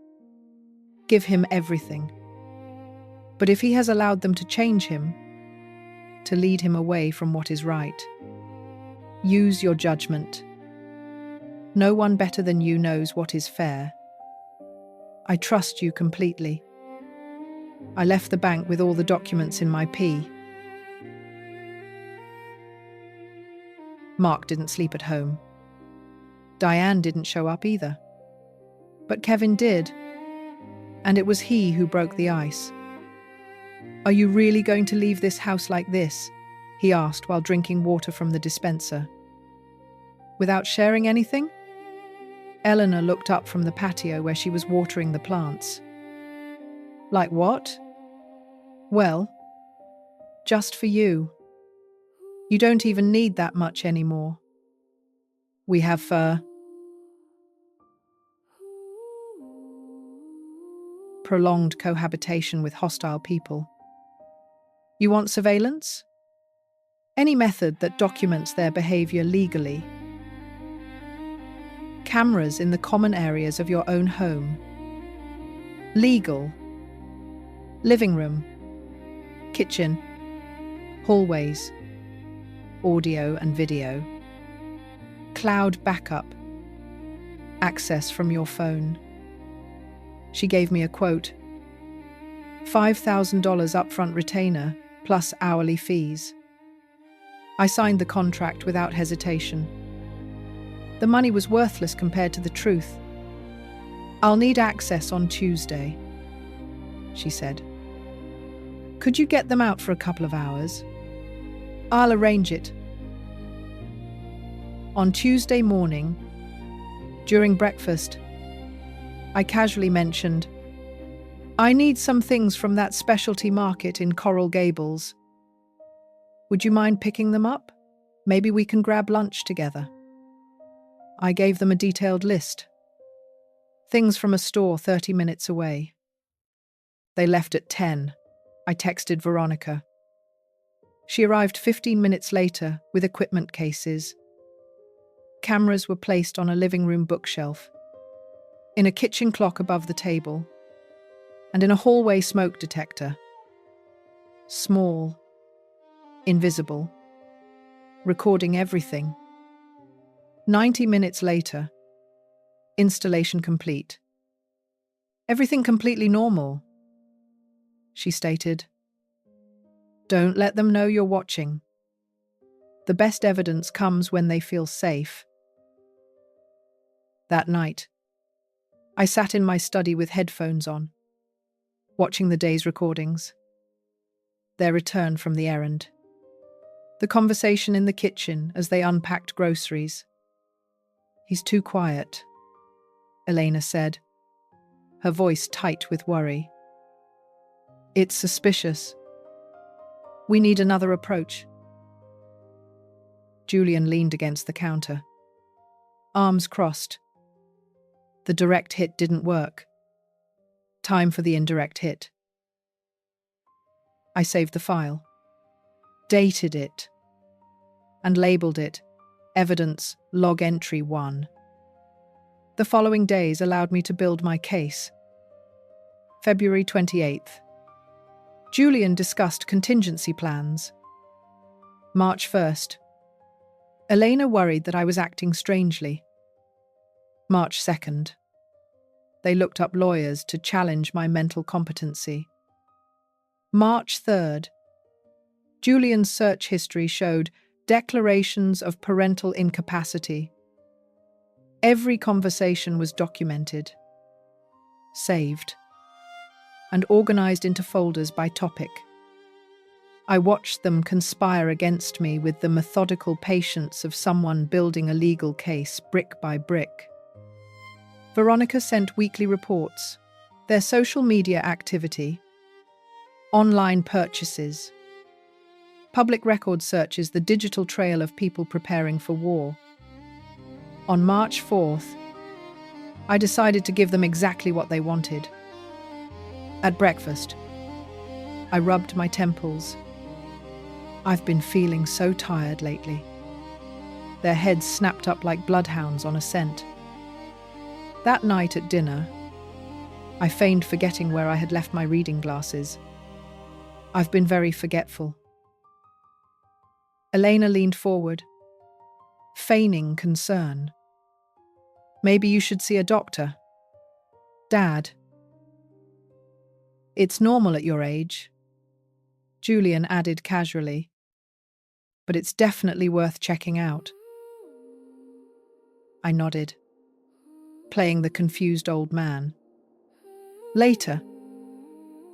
give him everything. But if he has allowed them to change him, to lead him away from what is right, use your judgment. No one better than you knows what is fair. I trust you completely. I left the bank with all the documents in my pee. Mark didn't sleep at home. Diane didn't show up either. But Kevin did, and it was he who broke the ice. "Are you really going to leave this house like this?" he asked while drinking water from the dispenser. "Without sharing anything?" Eleanor looked up from the patio where she was watering the plants. "Like what?" "Well, just for you. You don't even need that much anymore. We have prolonged cohabitation with hostile people. You want surveillance? Any method that documents their behavior legally. Cameras in the common areas of your own home. Legal. Living room. Kitchen. Hallways. Audio and video. Cloud backup. Access from your phone." She gave me a quote. $5,000 upfront retainer, plus hourly fees. I signed the contract without hesitation. The money was worthless compared to the truth. "I'll need access on Tuesday," she said. "Could you get them out for a couple of hours?" "I'll arrange it." On Tuesday morning, during breakfast, I casually mentioned, "I need some things from that specialty market in Coral Gables. Would you mind picking them up? Maybe we can grab lunch together." I gave them a detailed list. Things from a store 30 minutes away. They left at 10. I texted Veronica. She arrived 15 minutes later with equipment cases. Cameras were placed on a living room bookshelf, in a kitchen clock above the table, and in a hallway smoke detector. Small, invisible, recording everything. 90 minutes later, installation complete. "Everything completely normal," she stated. "Don't let them know you're watching. The best evidence comes when they feel safe." That night, I sat in my study with headphones on, watching the day's recordings. Their return from the errand. The conversation in the kitchen as they unpacked groceries. "He's too quiet," Elena said, her voice tight with worry. "It's suspicious. We need another approach." Julian leaned against the counter, arms crossed. The direct hit didn't work. Time for the indirect hit. I saved the file, dated it, and labeled it Evidence Log Entry 1. The following days allowed me to build my case. February 28th. Julian discussed contingency plans. March 1st. Elena worried that I was acting strangely. March 2nd. They looked up lawyers to challenge my mental competency. March 3rd. Julian's search history showed declarations of parental incapacity. Every conversation was documented, saved, and organized into folders by topic. I watched them conspire against me with the methodical patience of someone building a legal case brick by brick. Veronica sent weekly reports, their social media activity, online purchases, public record searches, the digital trail of people preparing for war. On March 4th, I decided to give them exactly what they wanted. At breakfast, I rubbed my temples. I've been feeling so tired lately. Their heads snapped up like bloodhounds on a scent. That night at dinner, I feigned forgetting where I had left my reading glasses. I've been very forgetful. Elena leaned forward, feigning concern. Maybe you should see a doctor. Dad. It's normal at your age, Julian added casually, but it's definitely worth checking out. I nodded, playing the confused old man. Later,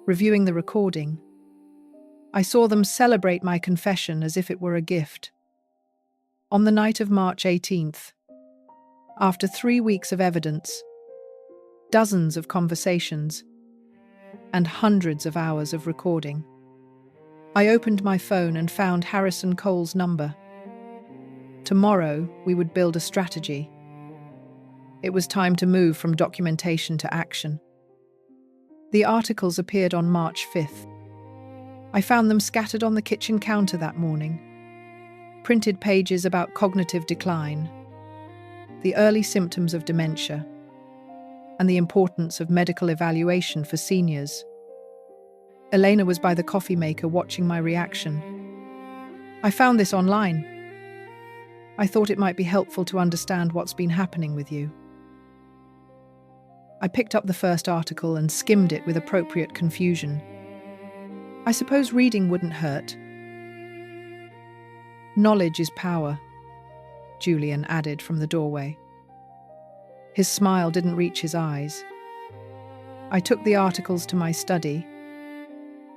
reviewing the recording, I saw them celebrate my confession as if it were a gift. On the night of March 18th, after 3 weeks of evidence, dozens of conversations, and hundreds of hours of recording, I opened my phone and found Harrison Cole's number. Tomorrow, we would build a strategy. It was time to move from documentation to action. The articles appeared on March 5th. I found them scattered on the kitchen counter that morning. Printed pages about cognitive decline, the early symptoms of dementia, and the importance of medical evaluation for seniors. Elena was by the coffee maker watching my reaction. I found this online. I thought it might be helpful to understand what's been happening with you. I picked up the first article and skimmed it with appropriate confusion. I suppose reading wouldn't hurt. Knowledge is power, Julian added from the doorway. His smile didn't reach his eyes. I took the articles to my study,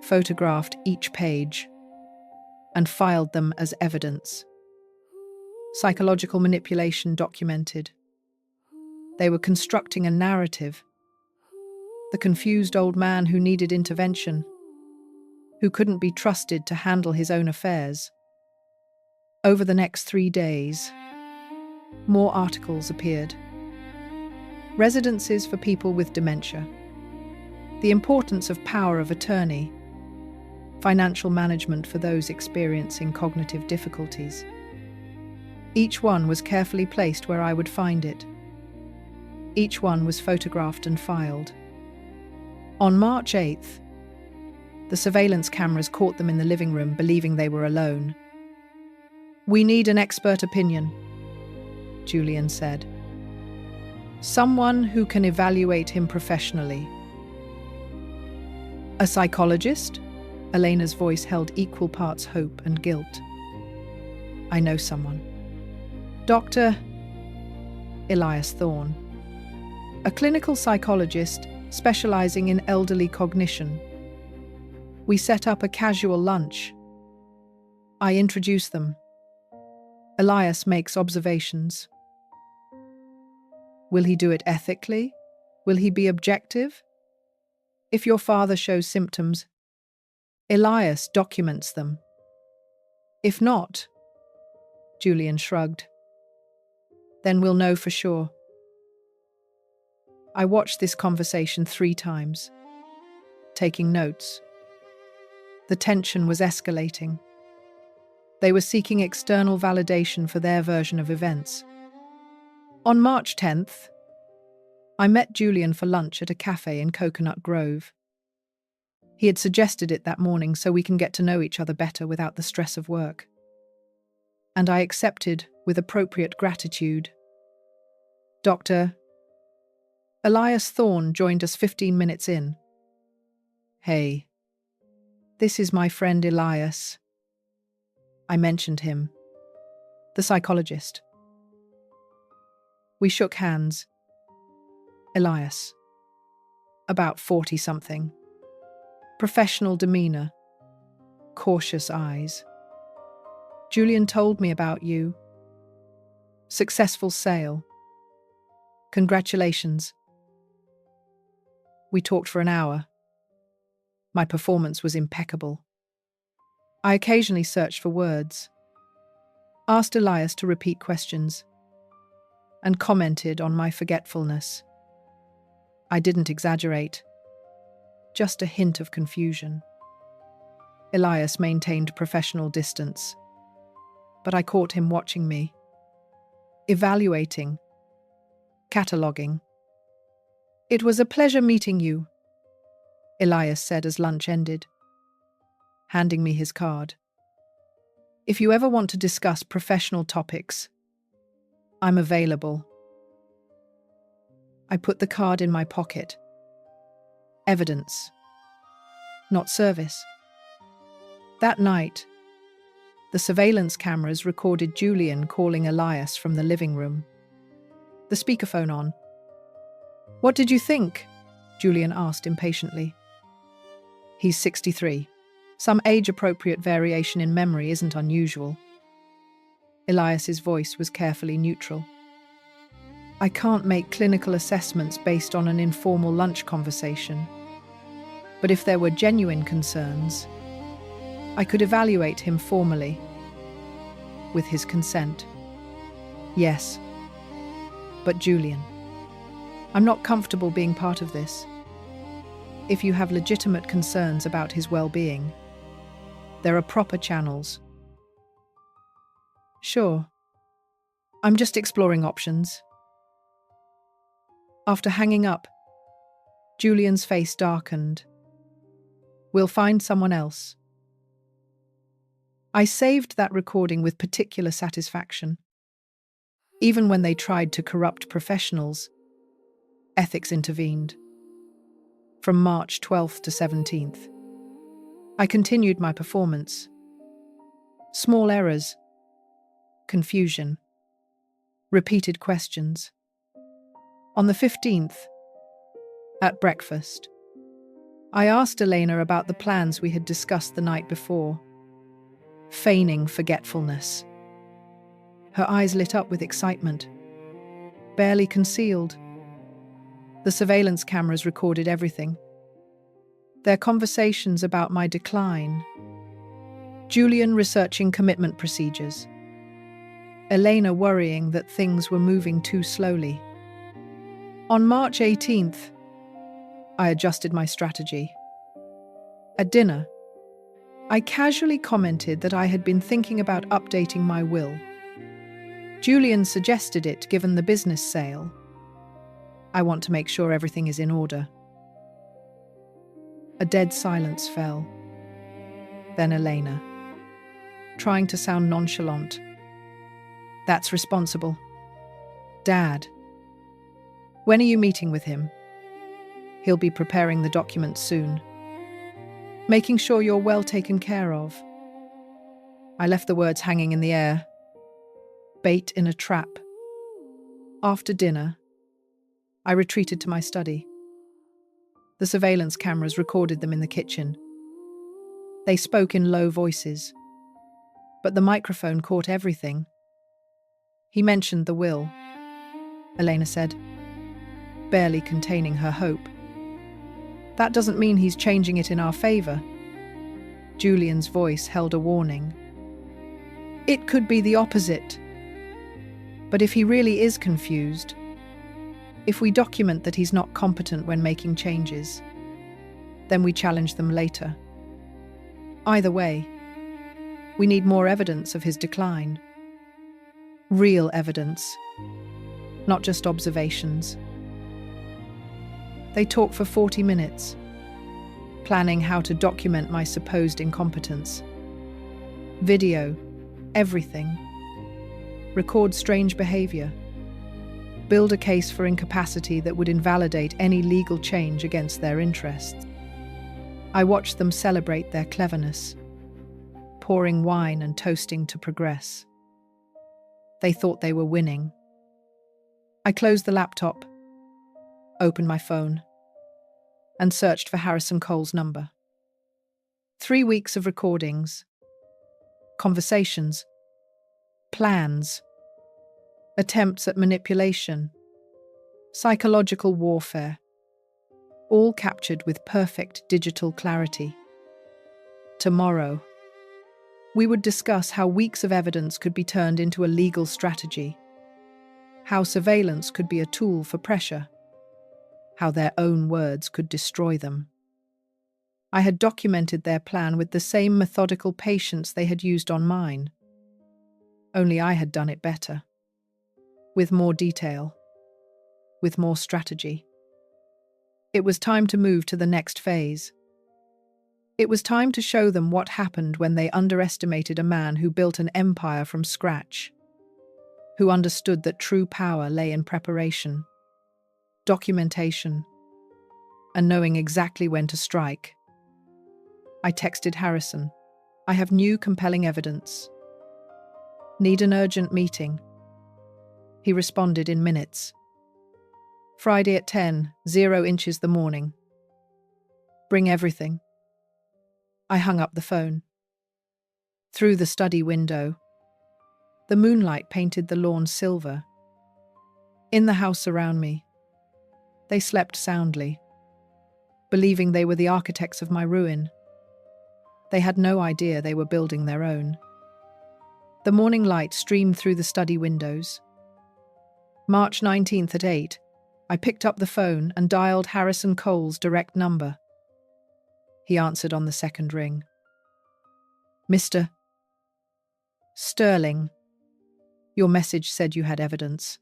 photographed each page, and filed them as evidence. Psychological manipulation documented. They were constructing a narrative. The confused old man who needed intervention, who couldn't be trusted to handle his own affairs. Over the next 3 days, more articles appeared. Residences for people with dementia. The importance of power of attorney. Financial management for those experiencing cognitive difficulties. Each one was carefully placed where I would find it. Each one was photographed and filed. On March 8th, the surveillance cameras caught them in the living room, believing they were alone. "We need an expert opinion," Julian said. "Someone who can evaluate him professionally." "A psychologist?" Elena's voice held equal parts hope and guilt. "I know someone. Dr. Elias Thorne, a clinical psychologist specializing in elderly cognition. We set up a casual lunch. I introduce them. Elias makes observations. Will he do it ethically? Will he be objective? If your father shows symptoms, Elias documents them. If not," Julian shrugged, "then we'll know for sure." I watched this conversation 3 times, taking notes. The tension was escalating. They were seeking external validation for their version of events. On March 10th, I met Julian for lunch at a cafe in Coconut Grove. He had suggested it that morning so we can get to know each other better without the stress of work. And I accepted with appropriate gratitude. Dr. Elias Thorne joined us 15 minutes in. "Hey," This is my friend Elias. I mentioned him. The psychologist. We shook hands. Elias. About 40-something. Professional demeanor. Cautious eyes. Julian told me about you. Successful sale. Congratulations. We talked for an hour. My performance was impeccable. I occasionally searched for words, asked Elias to repeat questions, and commented on my forgetfulness. I didn't exaggerate, just a hint of confusion. Elias maintained professional distance, but I caught him watching me, evaluating, cataloguing. It was a pleasure meeting you, Elias said as lunch ended, handing me his card. If you ever want to discuss professional topics, I'm available. I put the card in my pocket. Evidence, not service. That night, the surveillance cameras recorded Julian calling Elias from the living room. The speakerphone on. What did you think? Julian asked impatiently. He's 63. Some age-appropriate variation in memory isn't unusual. Elias's voice was carefully neutral. I can't make clinical assessments based on an informal lunch conversation. But if there were genuine concerns, I could evaluate him formally, with his consent. Yes. But Julian, I'm not comfortable being part of this. If you have legitimate concerns about his well-being, there are proper channels. Sure. I'm just exploring options. After hanging up, Julian's face darkened. We'll find someone else. I saved that recording with particular satisfaction. Even when they tried to corrupt professionals, ethics intervened. From March 12th to 17th, I continued my performance. Small errors, confusion, repeated questions. On the 15th, at breakfast, I asked Elena about the plans we had discussed the night before, feigning forgetfulness. Her eyes lit up with excitement, barely concealed. The surveillance cameras recorded everything. Their conversations about my decline, Julian researching commitment procedures, Elena worrying that things were moving too slowly. On March 18th, I adjusted my strategy. At dinner, I casually commented that I had been thinking about updating my will. Julian suggested it given the business sale. I want to make sure everything is in order. A dead silence fell. Then Elena, trying to sound nonchalant. That's responsible. Dad. When are you meeting with him? He'll be preparing the documents soon. Making sure you're well taken care of. I left the words hanging in the air. Bait in a trap. After dinner, I retreated to my study. The surveillance cameras recorded them in the kitchen. They spoke in low voices, but the microphone caught everything. He mentioned the will, Elena said, barely containing her hope. That doesn't mean he's changing it in our favor. Julian's voice held a warning. It could be the opposite. But if he really is confused, if we document that he's not competent when making changes, then we challenge them later. Either way, we need more evidence of his decline. Real evidence, not just observations. They talked for 40 minutes, planning how to document my supposed incompetence. Video, everything. Record strange behavior. Build a case for incapacity that would invalidate any legal change against their interests. I watched them celebrate their cleverness, pouring wine and toasting to progress. They thought they were winning. I closed the laptop, opened my phone, and searched for Harrison Cole's number. 3 weeks of recordings, conversations, plans, attempts at manipulation, psychological warfare, all captured with perfect digital clarity. Tomorrow, we would discuss how weeks of evidence could be turned into a legal strategy, how surveillance could be a tool for pressure, how their own words could destroy them. I had documented their plan with the same methodical patience they had used on mine. Only I had done it better. With more detail. With more strategy. It was time to move to the next phase. It was time to show them what happened when they underestimated a man who built an empire from scratch, who understood that true power lay in preparation, documentation, and knowing exactly when to strike. I texted Harrison, "I have new compelling evidence. Need an urgent meeting." He responded in minutes. "Friday at 10, 0 inches the morning. Bring everything." I hung up the phone. Through the study window, the moonlight painted the lawn silver. In the house around me, they slept soundly, believing they were the architects of my ruin. They had no idea they were building their own. The morning light streamed through the study windows. March 19th at 8, I picked up the phone and dialed Harrison Cole's direct number. He answered on the second ring. "Mr. Sterling, your message said you had evidence."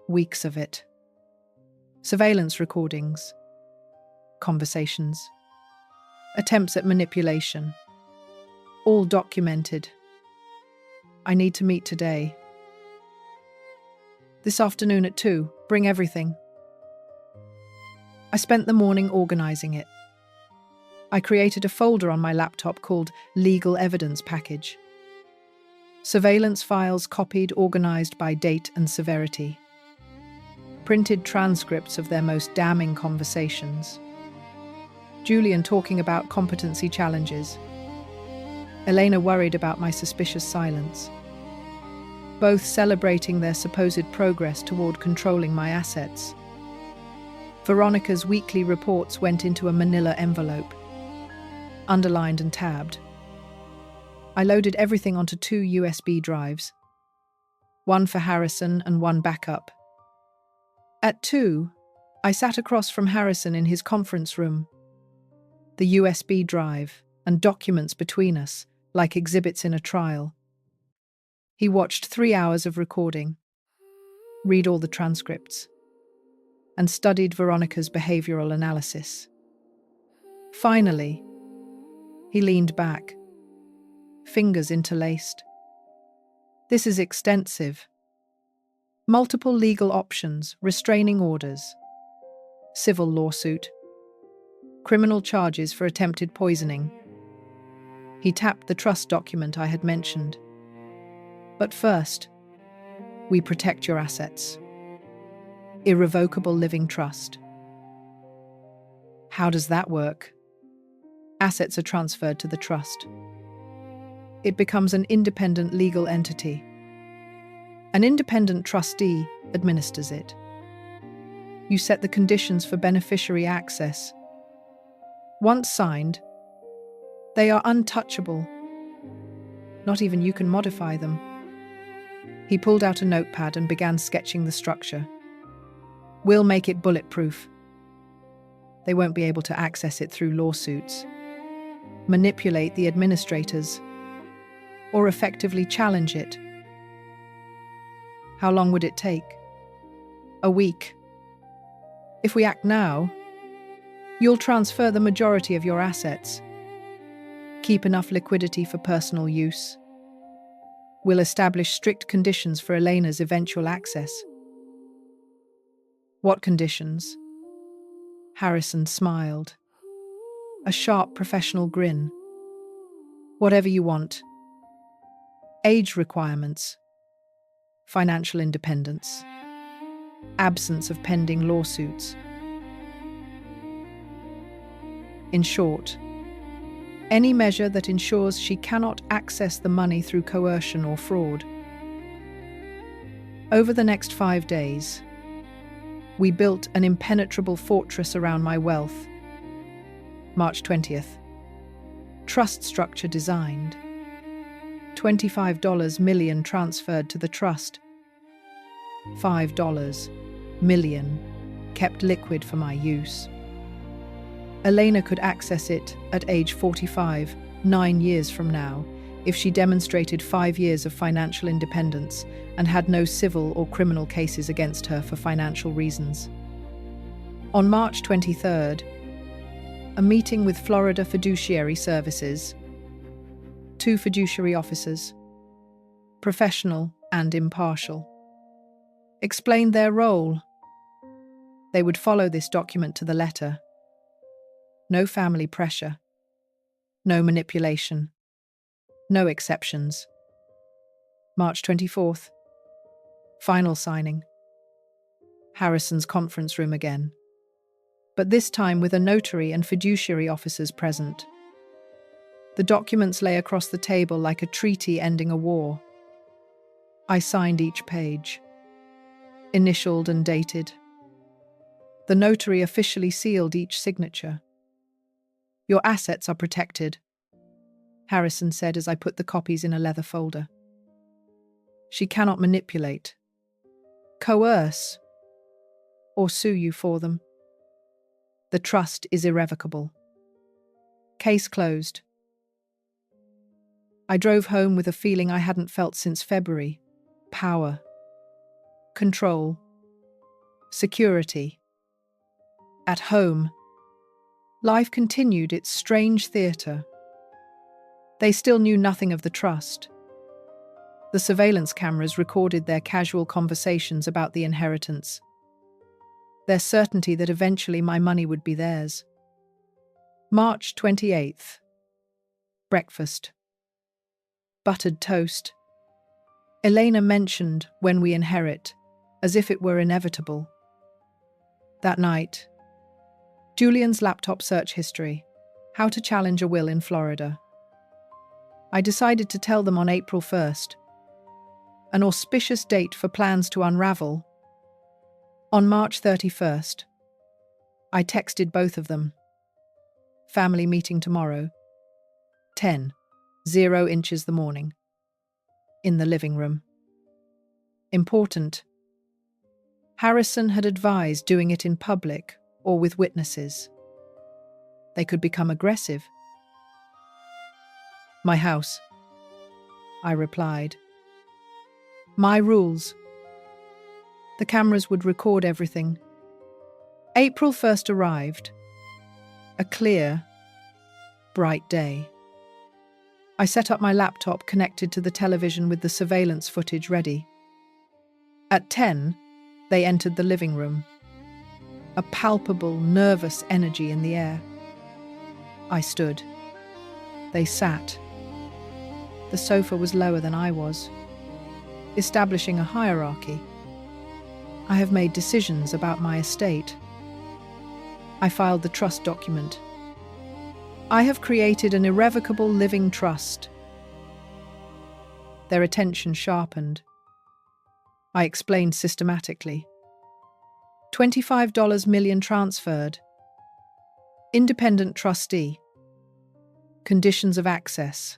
Weeks of it. Surveillance recordings. Conversations. Attempts at manipulation. All documented. I need to meet today. This afternoon at 2, bring everything. I spent the morning organizing it. I created a folder on my laptop called Legal Evidence Package. Surveillance files copied, organized by date and severity. Printed transcripts of their most damning conversations. Julian talking about competency challenges. Elena worried about my suspicious silence. Both celebrating their supposed progress toward controlling my assets. Veronica's weekly reports went into a manila envelope, underlined and tabbed. I loaded everything onto 2 USB drives, one for Harrison and one backup. At 2, I sat across from Harrison in his conference room. The USB drive and documents between us, like exhibits in a trial. He watched 3 hours of recording, read all the transcripts, and studied Veronica's behavioral analysis. Finally, he leaned back, fingers interlaced. "This is extensive. Multiple legal options, restraining orders, civil lawsuit, criminal charges for attempted poisoning." He tapped the trust document I had mentioned. "But first, we protect your assets. Irrevocable living trust." How does that work? Assets are transferred to the trust. It becomes an independent legal entity. An independent trustee administers it. You set the conditions for beneficiary access. Once signed, they are untouchable. Not even you can modify them. He pulled out a notepad and began sketching the structure. "We'll make it bulletproof. They won't be able to access it through lawsuits, manipulate the administrators, or effectively challenge it." How long would it take? A week. If we act now, you'll transfer the majority of your assets. Keep enough liquidity for personal use. We'll establish strict conditions for Elena's eventual access. What conditions? Harrison smiled. A sharp professional grin. Whatever you want. Age requirements. Financial independence. Absence of pending lawsuits. In short, any measure that ensures she cannot access the money through coercion or fraud. Over the next 5 days, we built an impenetrable fortress around my wealth. March 20th. Trust structure designed. $25 million transferred to the trust. $5 million kept liquid for my use. Elena could access it at age 45, 9 years from now, if she demonstrated 5 years of financial independence and had no civil or criminal cases against her for financial reasons. On March 23rd, a meeting with Florida Fiduciary Services. 2 fiduciary officers, professional and impartial, explained their role. They would follow this document to the letter. No family pressure. No manipulation. No exceptions. March 24th. Final signing. Harrison's conference room again, but this time with a notary and fiduciary officers present. The documents lay across the table like a treaty ending a war. I signed each page, initialed and dated. The notary officially sealed each signature. Your assets are protected, Harrison said as I put the copies in a leather folder. She cannot manipulate, coerce, or sue you for them. The trust is irrevocable. Case closed. I drove home with a feeling I hadn't felt since February. Power. Control. Security. At home. Life continued its strange theatre. They still knew nothing of the trust. The surveillance cameras recorded their casual conversations about the inheritance. Their certainty that eventually my money would be theirs. March 28th. Breakfast. Buttered toast. Elena mentioned when we inherit, as if it were inevitable. That night, Julian's laptop search history, how to challenge a will in Florida. I decided to tell them on April 1st, an auspicious date for plans to unravel. On March 31st, I texted both of them. Family meeting tomorrow. 10:00 inches the morning. In the living room. Important. Harrison had advised doing it in public or with witnesses. They could become aggressive. My house, I replied. My rules. The cameras would record everything. April 1st arrived. A clear, bright day. I set up my laptop connected to the television with the surveillance footage ready. At 10, they entered the living room. A palpable, nervous energy in the air. I stood. They sat. The sofa was lower than I was, establishing a hierarchy. I have made decisions about my estate. I filed the trust document. I have created an irrevocable living trust. Their attention sharpened. I explained systematically. $25 million transferred. Independent trustee. Conditions of access.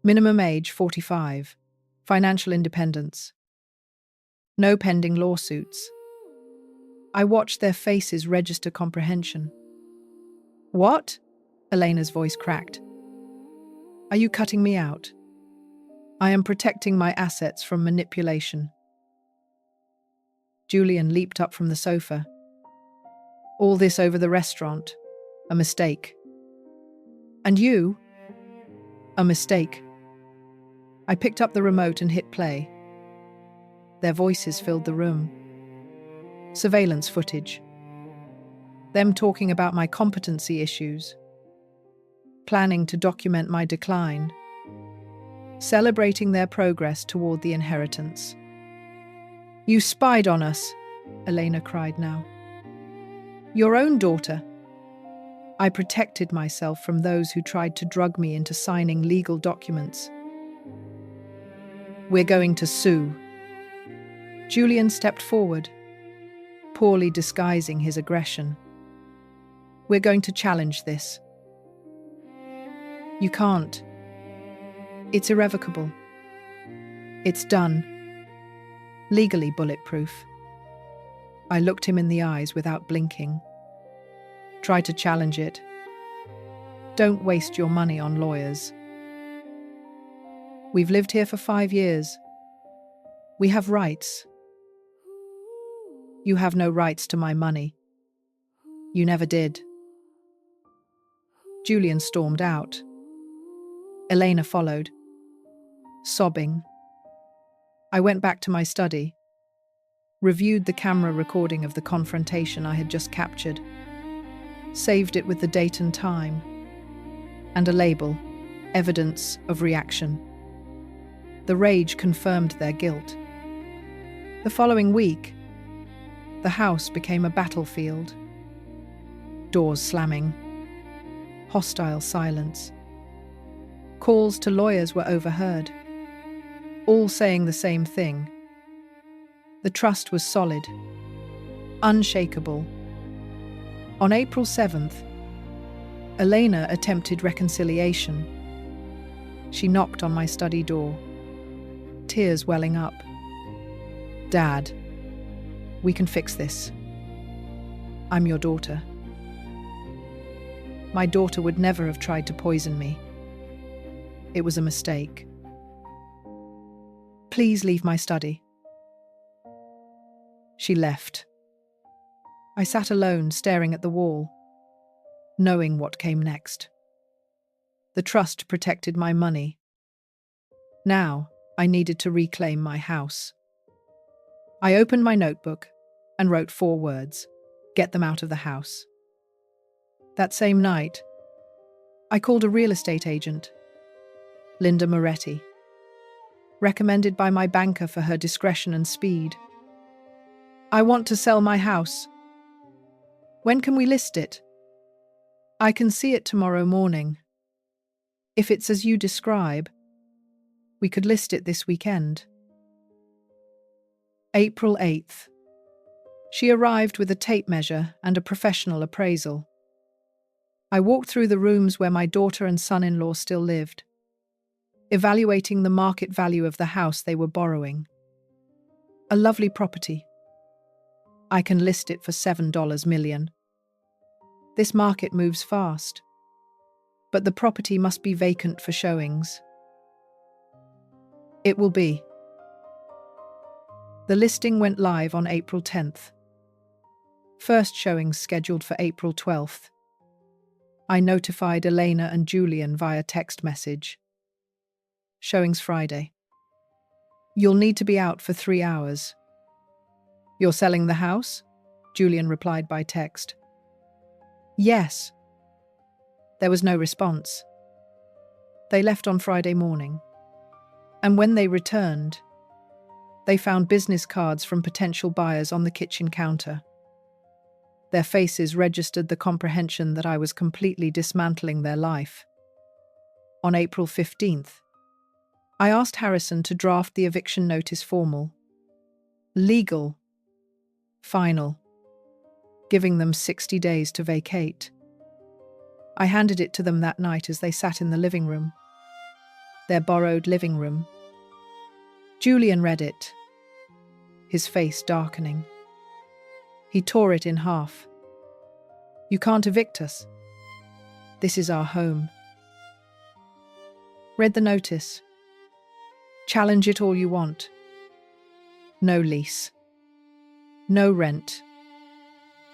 Minimum age 45. Financial independence. No pending lawsuits. I watched their faces register comprehension. What? Elena's voice cracked. Are you cutting me out? I am protecting my assets from manipulation. Julian leaped up from the sofa. All this over the restaurant. A mistake. And you? A mistake. I picked up the remote and hit play. Their voices filled the room. Surveillance footage. them talking about my competency issues, planning to document my decline, celebrating their progress toward the inheritance. "You spied on us," Elena cried now. "Your own daughter." I protected myself from those who tried to drug me into signing legal documents. "We're going to sue." Julian stepped forward, poorly disguising his aggression. "We're going to challenge this." "You can't. It's irrevocable. It's done. Legally bulletproof." I looked him in the eyes without blinking. "Try to challenge it. Don't waste your money on lawyers. We've lived here for 5 years. We have rights. You have no rights to my money. You never did." Julian stormed out. Elena followed, sobbing. I went back to my study, reviewed the camera recording of the confrontation I had just captured, saved it with the date and time, and a label, evidence of reaction. The rage confirmed their guilt. The following week, the house became a battlefield. Doors slamming, hostile silence. Calls to lawyers were overheard, all saying the same thing. The trust was solid, unshakable. On April 7th, Elena attempted reconciliation. She knocked on my study door, tears welling up. "Dad, we can fix this. I'm your daughter. My daughter would never have tried to poison me. It was a mistake. Please leave my study." She left. I sat alone, staring at the wall, knowing what came next. The trust protected my money. Now, I needed to reclaim my house. I opened my notebook and wrote 4 words: "Get them out of the house." That same night, I called a real estate agent, Linda Moretti, recommended by my banker for her discretion and speed. "I want to sell my house. When can we list it?" "I can see it tomorrow morning. If it's as you describe, we could list it this weekend." April 8th. She arrived with a tape measure and a professional appraisal. I walked through the rooms where my daughter and son-in-law still lived, evaluating the market value of the house they were borrowing. A lovely property. I can list it for $7 million. This market moves fast, but the property must be vacant for showings. It will be. The listing went live on April 10th. First showings scheduled for April 12th. I notified Elena and Julian via text message. Showings Friday. "You'll need to be out for 3 hours." "You're selling the house?" Julian replied by text. "Yes." There was no response. They left on Friday morning, and when they returned, they found business cards from potential buyers on the kitchen counter. Their faces registered the comprehension that I was completely dismantling their life. On April 15th, I asked Harrison to draft the eviction notice formal, legal, final, giving them 60 days to vacate. I handed it to them that night as they sat in the living room, their borrowed living room. Julian read it, his face darkening. He tore it in half. "You can't evict us. This is our home." Read the notice. "Challenge it all you want. No lease. No rent.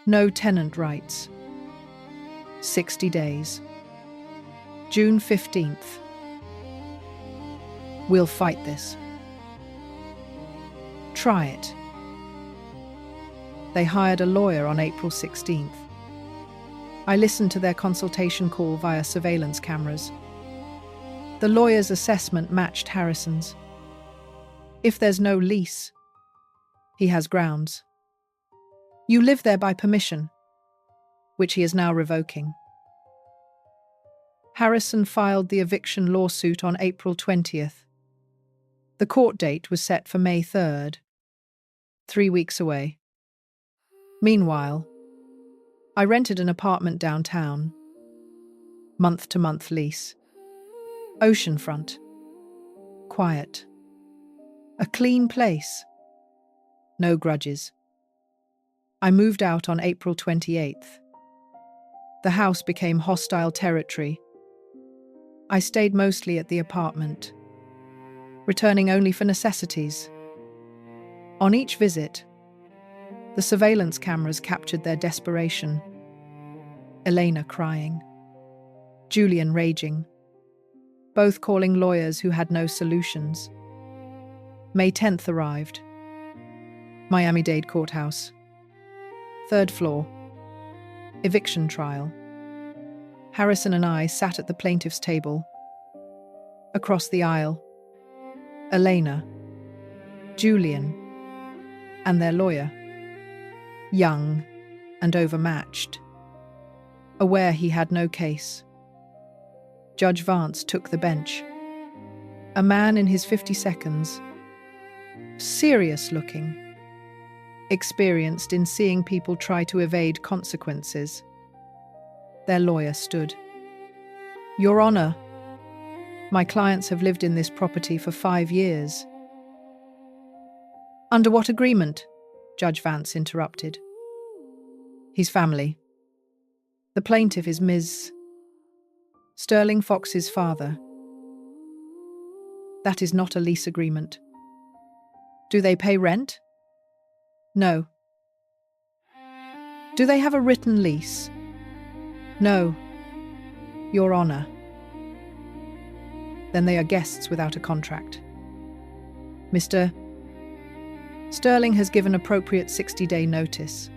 No tenant rights. 60 days. June 15th. We'll fight this. Try it." They hired a lawyer on April 16th. I listened to their consultation call via surveillance cameras. The lawyer's assessment matched Harrison's. If there's no lease, he has grounds. You live there by permission, which he is now revoking. Harrison filed the eviction lawsuit on April 20th. The court date was set for May 3rd, 3 weeks away. Meanwhile, I rented an apartment downtown, month-to-month lease. Oceanfront. Quiet. A clean place. No grudges. I moved out on April 28th. The house became hostile territory. I stayed mostly at the apartment, returning only for necessities. On each visit, the surveillance cameras captured their desperation. Elena crying, Julian raging, both calling lawyers who had no solutions. May 10th arrived. Miami-Dade Courthouse. 3rd floor. Eviction trial. Harrison and I sat at the plaintiff's table. Across the aisle, Elena, Julian, and their lawyer. Young and overmatched. Aware he had no case. Judge Vance took the bench. A man in his 52nd, serious-looking, experienced in seeing people try to evade consequences. Their lawyer stood. Your Honor, my clients have lived in this property for 5 years. Under what agreement? Judge Vance interrupted. His family. The plaintiff is Ms. Sterling Fox's father. That is not a lease agreement. Do they pay rent? No. Do they have a written lease? No, Your Honor. Then they are guests without a contract. Mr. Sterling has given appropriate 60-day notice.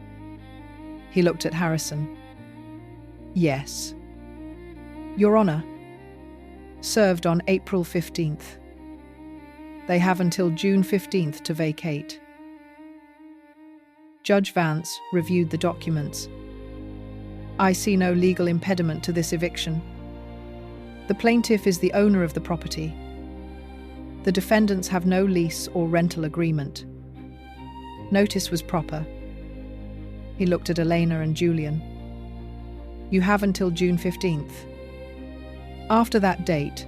He looked at Harrison. Yes. Your Honor. Served on April 15th. They have until June 15th to vacate. Judge Vance reviewed the documents. I see no legal impediment to this eviction. The plaintiff is the owner of the property. The defendants have no lease or rental agreement. Notice was proper. He looked at Elena and Julian. You have until June 15th. After that date,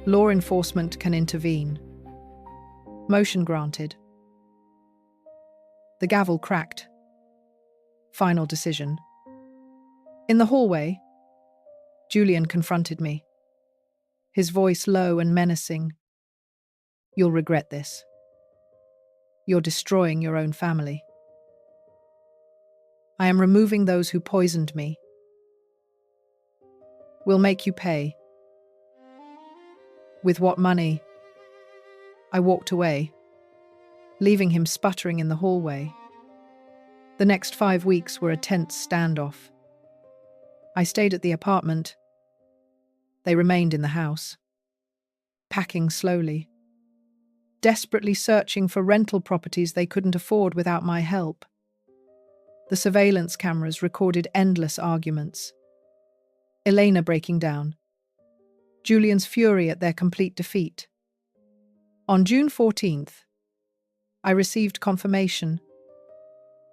law enforcement can intervene. Motion granted. The gavel cracked. Final decision. In the hallway, Julian confronted me, his voice low and menacing. You'll regret this. You're destroying your own family. I am removing those who poisoned me. We'll make you pay. With what money? I walked away, leaving him sputtering in the hallway. The next 5 weeks were a tense standoff. I stayed at the apartment. They remained in the house, packing slowly, desperately searching for rental properties they couldn't afford without my help. The surveillance cameras recorded endless arguments. Elena breaking down. Julian's fury at their complete defeat. On June 14th, I received confirmation.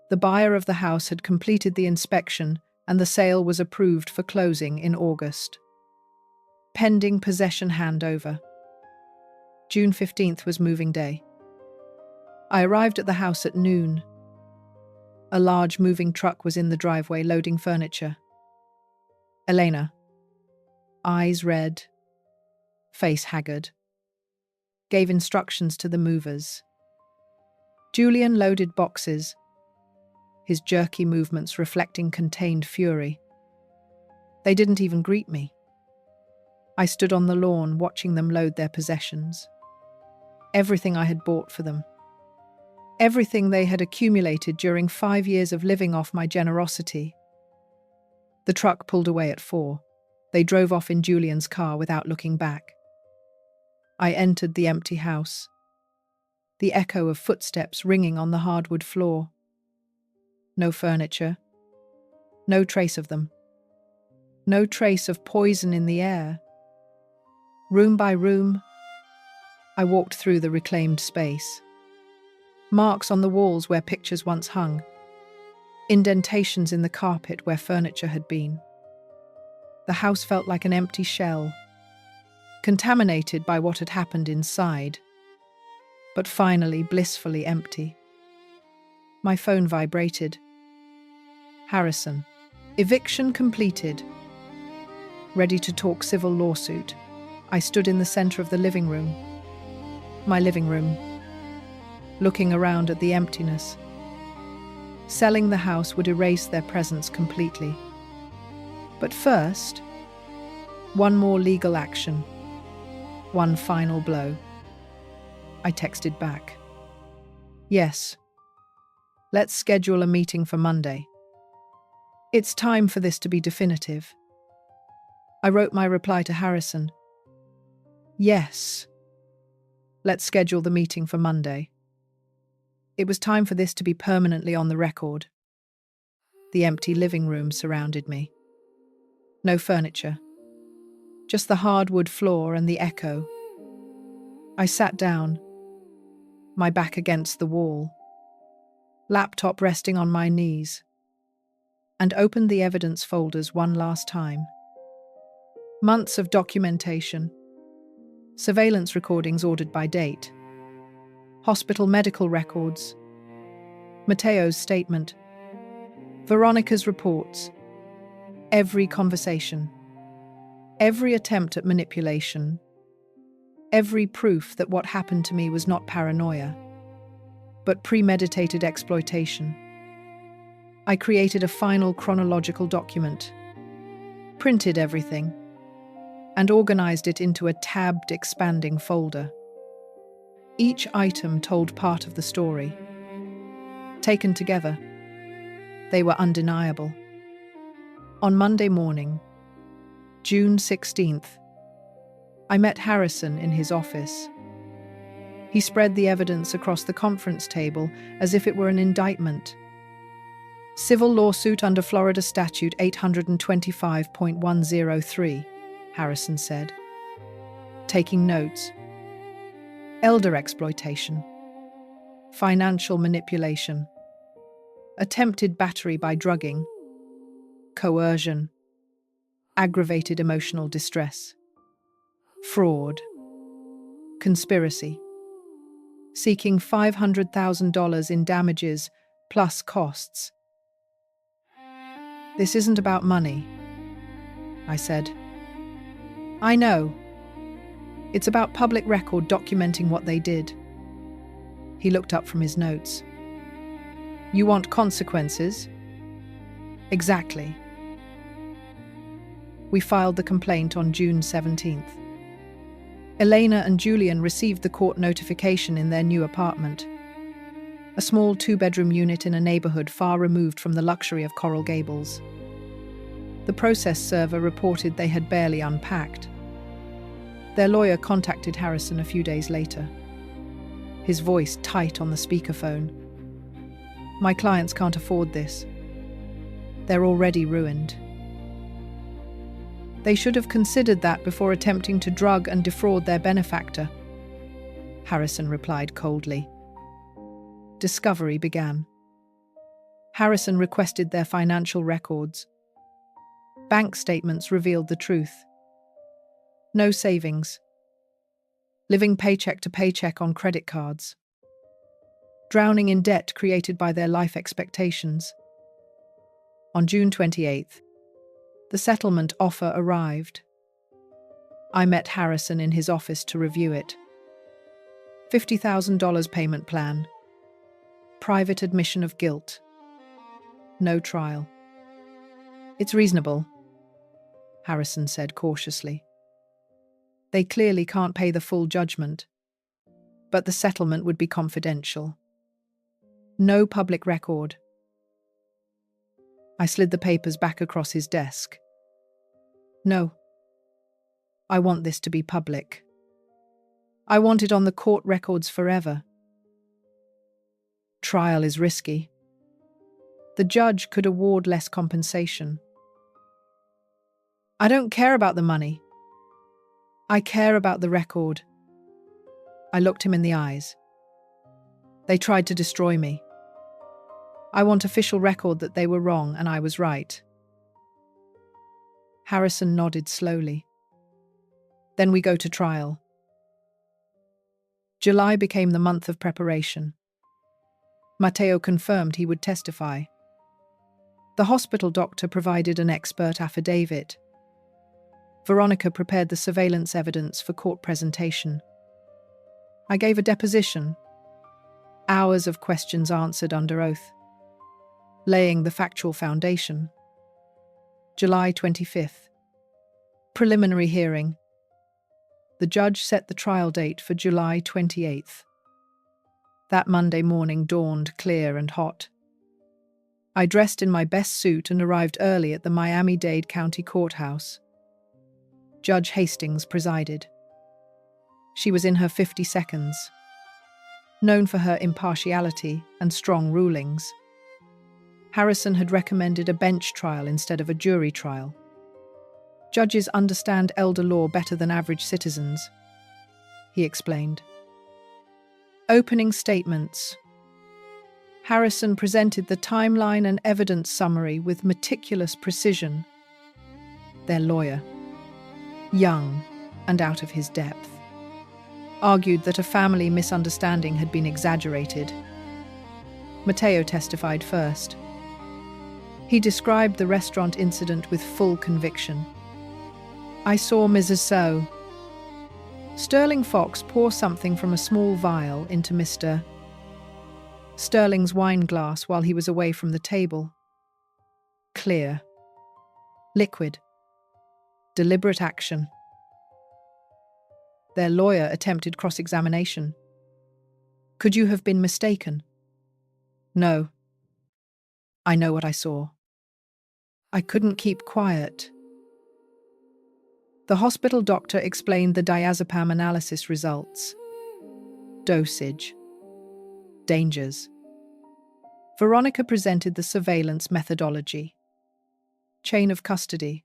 The buyer of the house had completed the inspection and the sale was approved for closing in August. Pending possession handover. June 15th was moving day. I arrived at the house at noon. A large moving truck was in the driveway loading furniture. Elena, eyes red, face haggard, gave instructions to the movers. Julian loaded boxes, his jerky movements reflecting contained fury. They didn't even greet me. I stood on the lawn watching them load their possessions. Everything I had bought for them. Everything they had accumulated during 5 years of living off my generosity. The truck pulled away at 4. They drove off in Julian's car without looking back. I entered the empty house, the echo of footsteps ringing on the hardwood floor. No furniture, no trace of them. No trace of poison in the air. Room by room, I walked through the reclaimed space. Marks on the walls where pictures once hung. Indentations in the carpet where furniture had been. The house felt like an empty shell, contaminated by what had happened inside, but finally blissfully empty. My phone vibrated. Harrison. Eviction completed. Ready to talk civil lawsuit. I stood in the center of the living room. My living room. Looking around at the emptiness. Selling the house would erase their presence completely. But first, one more legal action. One final blow. I texted back. Yes. Let's schedule a meeting for Monday. It's time for this to be definitive. I wrote my reply to Harrison. Yes. Let's schedule the meeting for Monday. It was time for this to be permanently on the record. The empty living room surrounded me. No furniture. Just the hardwood floor and the echo. I sat down, my back against the wall, laptop resting on my knees, and opened the evidence folders one last time. Months of documentation, surveillance recordings ordered by date, hospital medical records, Mateo's statement, Veronica's reports, every conversation, every attempt at manipulation, every proof that what happened to me was not paranoia, but premeditated exploitation. I created a final chronological document, printed everything, and organized it into a tabbed, expanding folder. Each item told part of the story. Taken together, they were undeniable. On Monday morning, June 16th, I met Harrison in his office. He spread the evidence across the conference table as if it were an indictment. Civil lawsuit under Florida Statute 825.103, Harrison said, taking notes. Elder exploitation, financial manipulation, attempted battery by drugging, coercion, aggravated emotional distress, fraud, conspiracy, seeking $500,000 in damages plus costs. This isn't about money, I said. I know. It's about public record documenting what they did. He looked up from his notes. You want consequences? Exactly. We filed the complaint on June 17th. Elena and Julian received the court notification in their new apartment, a small 2-bedroom unit in a neighborhood far removed from the luxury of Coral Gables. The process server reported they had barely unpacked. Their lawyer contacted Harrison a few days later, his voice tight on the speakerphone. My clients can't afford this. They're already ruined. They should have considered that before attempting to drug and defraud their benefactor, Harrison replied coldly. Discovery began. Harrison requested their financial records. Bank statements revealed the truth. No savings. Living paycheck to paycheck on credit cards. Drowning in debt created by their life expectations. On June 28th, the settlement offer arrived. I met Harrison in his office to review it. $50,000 payment plan. Private admission of guilt. No trial. It's reasonable, Harrison said cautiously. They clearly can't pay the full judgment, but the settlement would be confidential. No public record. I slid the papers back across his desk. No. I want this to be public. I want it on the court records forever. Trial is risky. The judge could award less compensation. I don't care about the money. I care about the record. I looked him in the eyes. They tried to destroy me. I want official record that they were wrong and I was right. Harrison nodded slowly. Then we go to trial. July became the month of preparation. Matteo confirmed he would testify. The hospital doctor provided an expert affidavit. Veronica prepared the surveillance evidence for court presentation. I gave a deposition. Hours of questions answered under oath, laying the factual foundation. July 25th. Preliminary hearing. The judge set the trial date for July 28th. That Monday morning dawned clear and hot. I dressed in my best suit and arrived early at the Miami-Dade County Courthouse. Judge Hastings presided. She was in her 52nds. Known for her impartiality and strong rulings, Harrison had recommended a bench trial instead of a jury trial. Judges understand elder law better than average citizens, he explained. Opening statements. Harrison presented the timeline and evidence summary with meticulous precision. Their lawyer, young and out of his depth, argued that a family misunderstanding had been exaggerated. Matteo testified first. He described the restaurant incident with full conviction. I saw Mrs. So. Sterling Fox pour something from a small vial into Mr. Sterling's wine glass while he was away from the table. Clear. Liquid. Deliberate action. Their lawyer attempted cross-examination. Could you have been mistaken? No. I know what I saw. I couldn't keep quiet. The hospital doctor explained the diazepam analysis results. Dosage. Dangers. Veronica presented the surveillance methodology, chain of custody,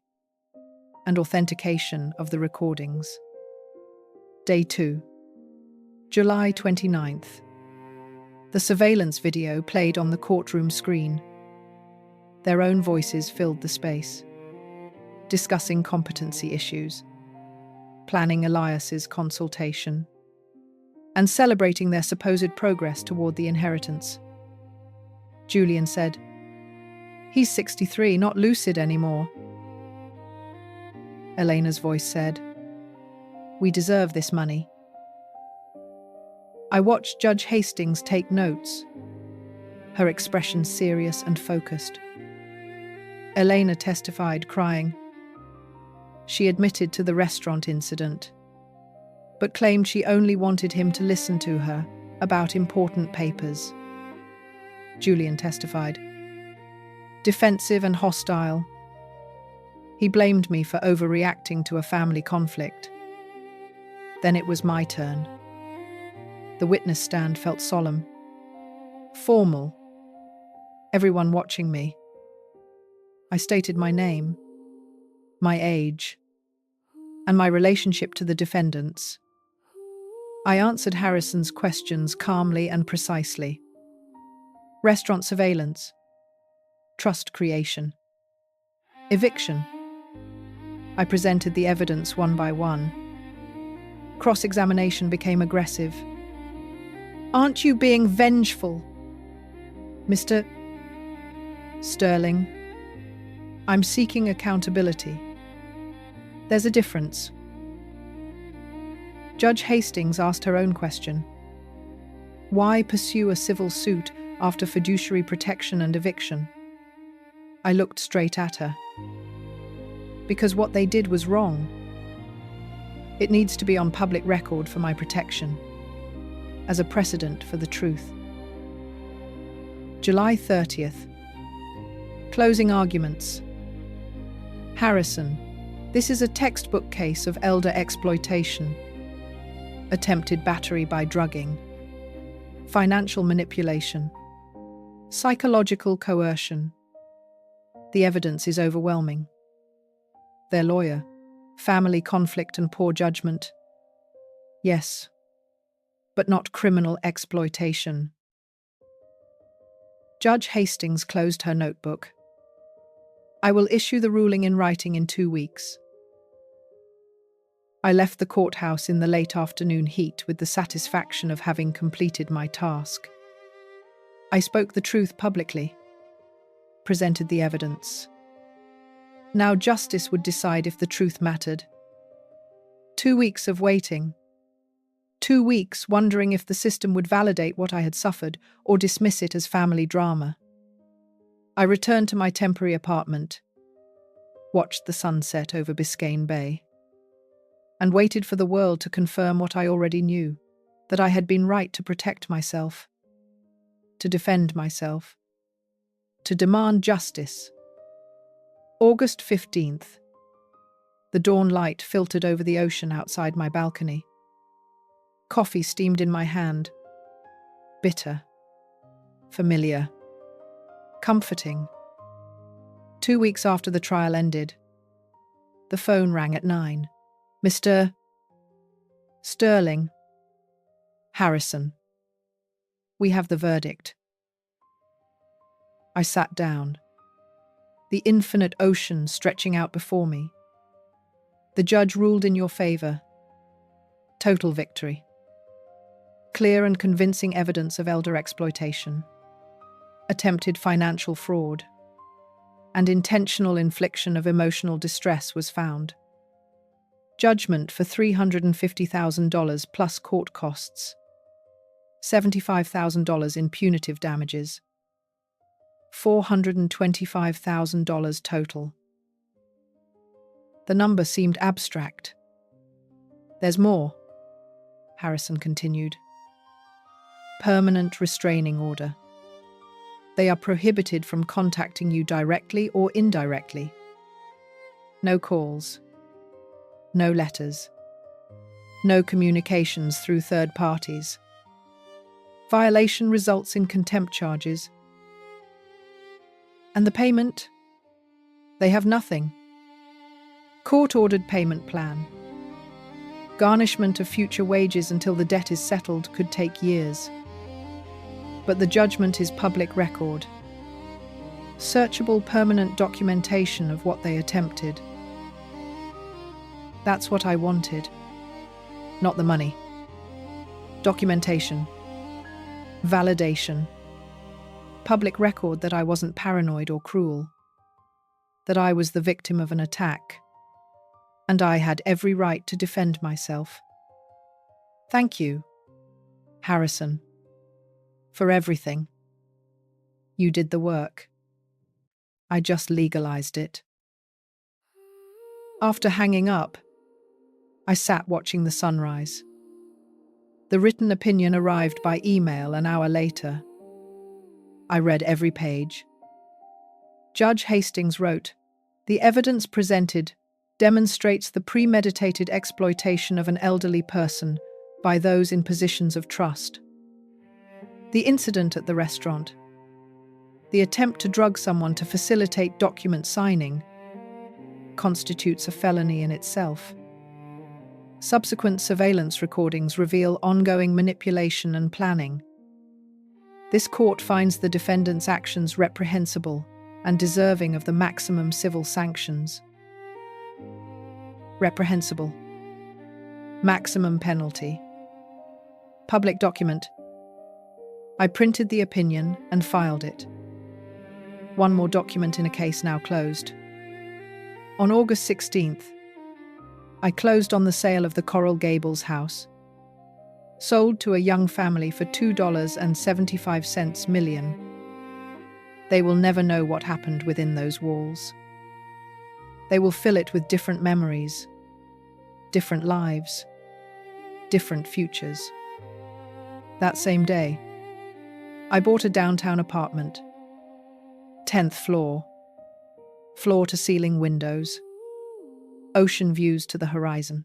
and authentication of the recordings. Day 2. July 29th. The surveillance video played on the courtroom screen. Their own voices filled the space, discussing competency issues, planning Elias's consultation, and celebrating their supposed progress toward the inheritance. Julian said, "He's 63, not lucid anymore." Elena's voice said, "We deserve this money." I watched Judge Hastings take notes, her expression serious and focused. Elena testified, crying. She admitted to the restaurant incident, but claimed she only wanted him to listen to her about important papers. Julian testified. Defensive and hostile. He blamed me for overreacting to a family conflict. Then it was my turn. The witness stand felt solemn, formal, everyone watching me. I stated my name, my age, and my relationship to the defendants. I answered Harrison's questions calmly and precisely. Restaurant surveillance, trust creation, eviction. I presented the evidence one by one. Cross-examination became aggressive. "Aren't you being vengeful, Mr. Sterling? I'm seeking accountability. There's a difference." Judge Hastings asked her own question. Why pursue a civil suit after fiduciary protection and eviction? I looked straight at her. Because what they did was wrong. It needs to be on public record for my protection, as a precedent for the truth. July 30th. Closing arguments. Harrison. This is a textbook case of elder exploitation, attempted battery by drugging, financial manipulation, psychological coercion. The evidence is overwhelming. Their lawyer. Family conflict and poor judgment. Yes, but not criminal exploitation. Judge Hastings closed her notebook. I will issue the ruling in writing in 2 weeks. I left the courthouse in the late afternoon heat with the satisfaction of having completed my task. I spoke the truth publicly, presented the evidence. Now justice would decide if the truth mattered. 2 weeks of waiting. 2 weeks wondering if the system would validate what I had suffered or dismiss it as family drama. I returned to my temporary apartment, watched the sunset over Biscayne Bay, and waited for the world to confirm what I already knew, that I had been right to protect myself, to defend myself, to demand justice. August 15th. The dawn light filtered over the ocean outside my balcony. Coffee steamed in my hand. Bitter. Familiar. Comforting. 2 weeks after the trial ended, the phone rang at 9. Mr. Sterling. Harrison. We have the verdict. I sat down. The infinite ocean stretching out before me. The judge ruled in your favor. Total victory. Clear and convincing evidence of elder exploitation, attempted financial fraud, and intentional infliction of emotional distress was found. Judgment for $350,000 plus court costs, $75,000 in punitive damages, $425,000 total. The number seemed abstract. There's more, Harrison continued. Permanent restraining order. They are prohibited from contacting you directly or indirectly. No calls. No letters. No communications through third parties. Violation results in contempt charges. And the payment? They have nothing. Court-ordered payment plan. Garnishment of future wages until the debt is settled could take years. But the judgment is public record. Searchable permanent documentation of what they attempted. That's what I wanted. Not the money. Documentation. Validation. Public record that I wasn't paranoid or cruel. That I was the victim of an attack. And I had every right to defend myself. Thank you, Harrison, for everything. You did the work. I just legalized it. After hanging up, I sat watching the sunrise. The written opinion arrived by email an hour later. I read every page. Judge Hastings wrote, "The evidence presented demonstrates the premeditated exploitation of an elderly person by those in positions of trust. The incident at the restaurant, the attempt to drug someone to facilitate document signing, constitutes a felony in itself. Subsequent surveillance recordings reveal ongoing manipulation and planning. This court finds the defendant's actions reprehensible and deserving of the maximum civil sanctions." Reprehensible. Maximum penalty. Public document. I printed the opinion and filed it. One more document in a case now closed. On August 16th, I closed on the sale of the Coral Gables house. Sold to a young family for $2.75 million. They will never know what happened within those walls. They will fill it with different memories, different lives, different futures. That same day, I bought a downtown apartment, 10th floor, floor-to-ceiling windows, ocean views to the horizon.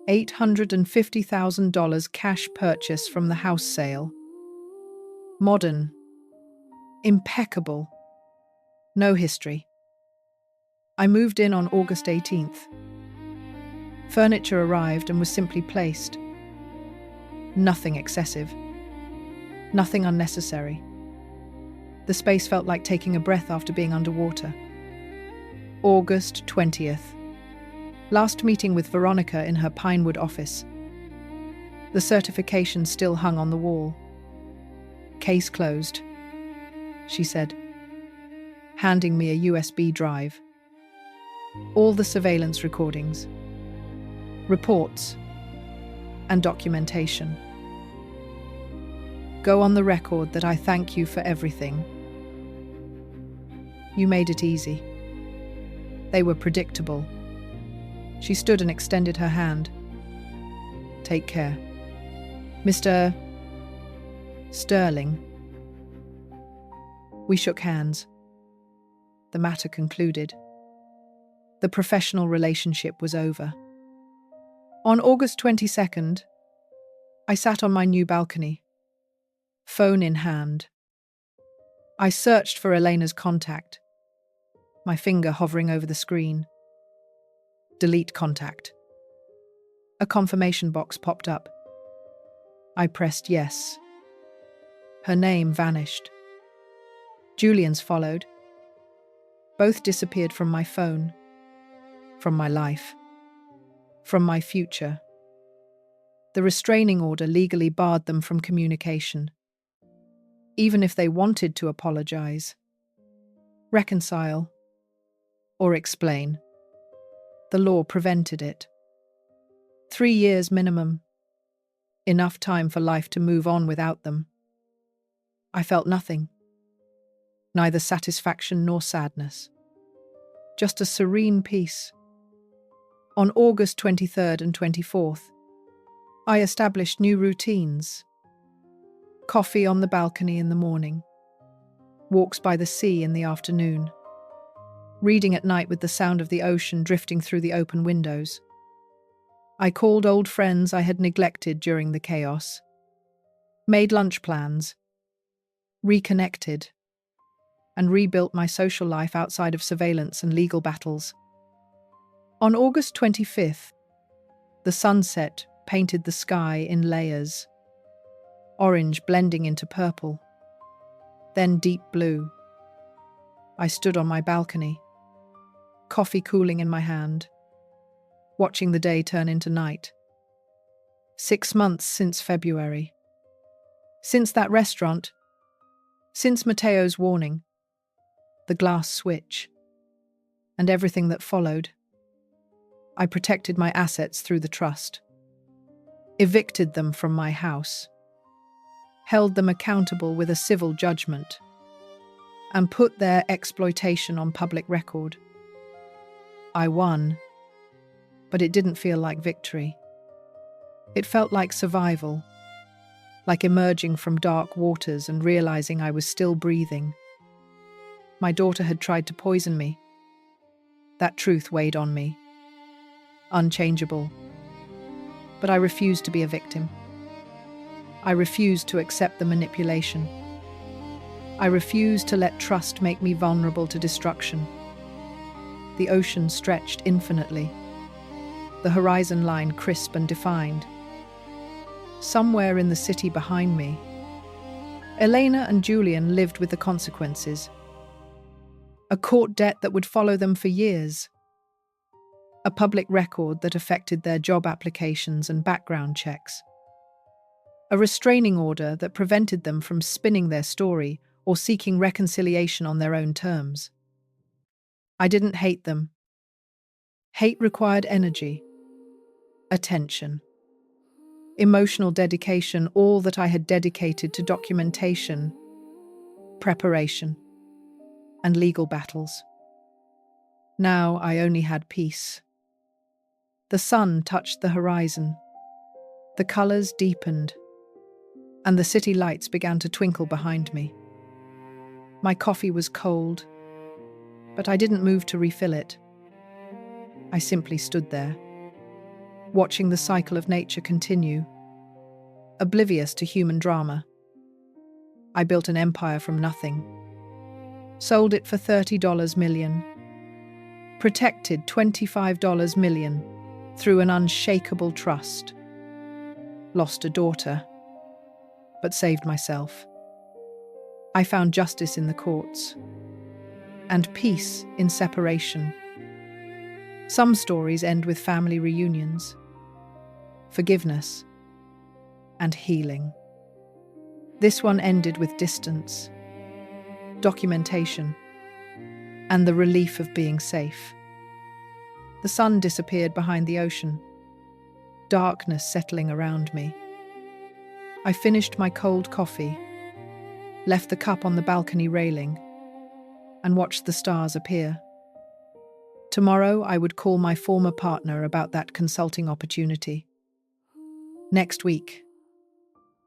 $850,000 cash purchase from the house sale. Modern. Impeccable. No history. I moved in on August 18th. Furniture arrived and was simply placed. Nothing excessive. Nothing unnecessary. The space felt like taking a breath after being underwater. August 20th. Last meeting with Veronica in her Pinewood office. The certification still hung on the wall. Case closed, she said, handing me a USB drive. All the surveillance recordings, reports, and documentation. Go on the record that I thank you for everything. You made it easy. They were predictable. She stood and extended her hand. Take care. Mr. Sterling. We shook hands. The matter concluded. The professional relationship was over. On August 22nd, I sat on my new balcony, phone in hand. I searched for Elena's contact, my finger hovering over the screen. Delete contact. A confirmation box popped up. I pressed yes. Her name vanished. Julian's followed. Both disappeared from my phone, from my life, from my future. The restraining order legally barred them from communication. Even if they wanted to apologize, reconcile, or explain, the law prevented it. 3 years minimum. Enough time for life to move on without them. I felt nothing. Neither satisfaction nor sadness. Just a serene peace. On August 23rd and 24th, I established new routines. Coffee on the balcony in the morning. Walks by the sea in the afternoon. Reading at night with the sound of the ocean drifting through the open windows. I called old friends I had neglected during the chaos. Made lunch plans. Reconnected. And rebuilt my social life outside of surveillance and legal battles. On August 25th, the sunset painted the sky in layers. Orange blending into purple. Then deep blue. I stood on my balcony, coffee cooling in my hand, watching the day turn into night. 6 months since February. Since that restaurant. Since Matteo's warning. The glass switch. And everything that followed. I protected my assets through the trust. Evicted them from my house. Held them accountable with a civil judgment. And put their exploitation on public record. I won, but it didn't feel like victory. It felt like survival, like emerging from dark waters and realizing I was still breathing. My daughter had tried to poison me. That truth weighed on me. Unchangeable. But I refused to be a victim. I refused to accept the manipulation. I refused to let trust make me vulnerable to destruction. The ocean stretched infinitely, the horizon line crisp and defined. Somewhere in the city behind me, Elena and Julian lived with the consequences. A court debt that would follow them for years. A public record that affected their job applications and background checks. A restraining order that prevented them from spinning their story or seeking reconciliation on their own terms. I didn't hate them. Hate required energy, attention, emotional dedication, all that I had dedicated to documentation, preparation, and legal battles. Now I only had peace. The sun touched the horizon. The colors deepened, and the city lights began to twinkle behind me. My coffee was cold, But I didn't move to refill it. I simply stood there, watching the cycle of nature continue, oblivious to human drama. I built an empire from nothing, sold it for $30 million, protected $25 million through an unshakable trust, lost a daughter, but saved myself. I found justice in the courts, and peace in separation. Some stories end with family reunions, forgiveness, and healing. This one ended with distance, documentation, and the relief of being safe. The sun disappeared behind the ocean, darkness settling around me. I finished my cold coffee, left the cup on the balcony railing, and watched the stars appear. Tomorrow I would call my former partner about that consulting opportunity. Next week,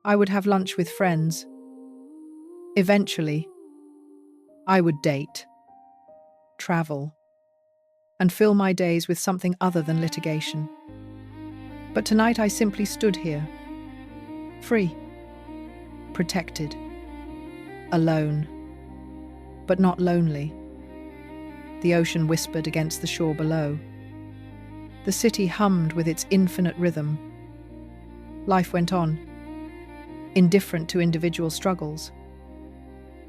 I would have lunch with friends. Eventually, I would date, travel, and fill my days with something other than litigation. But tonight I simply stood here, free, protected, alone, but not lonely. The ocean whispered against the shore below. The city hummed with its infinite rhythm. Life went on, indifferent to individual struggles,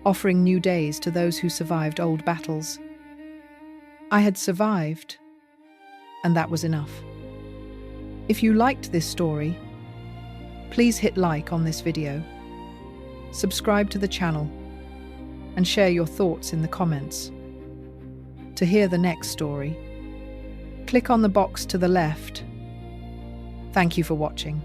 offering new days to those who survived old battles. I had survived, and that was enough. If you liked this story, please hit like on this video, subscribe to the channel, and share your thoughts in the comments. To hear the next story, click on the box to the left. Thank you for watching.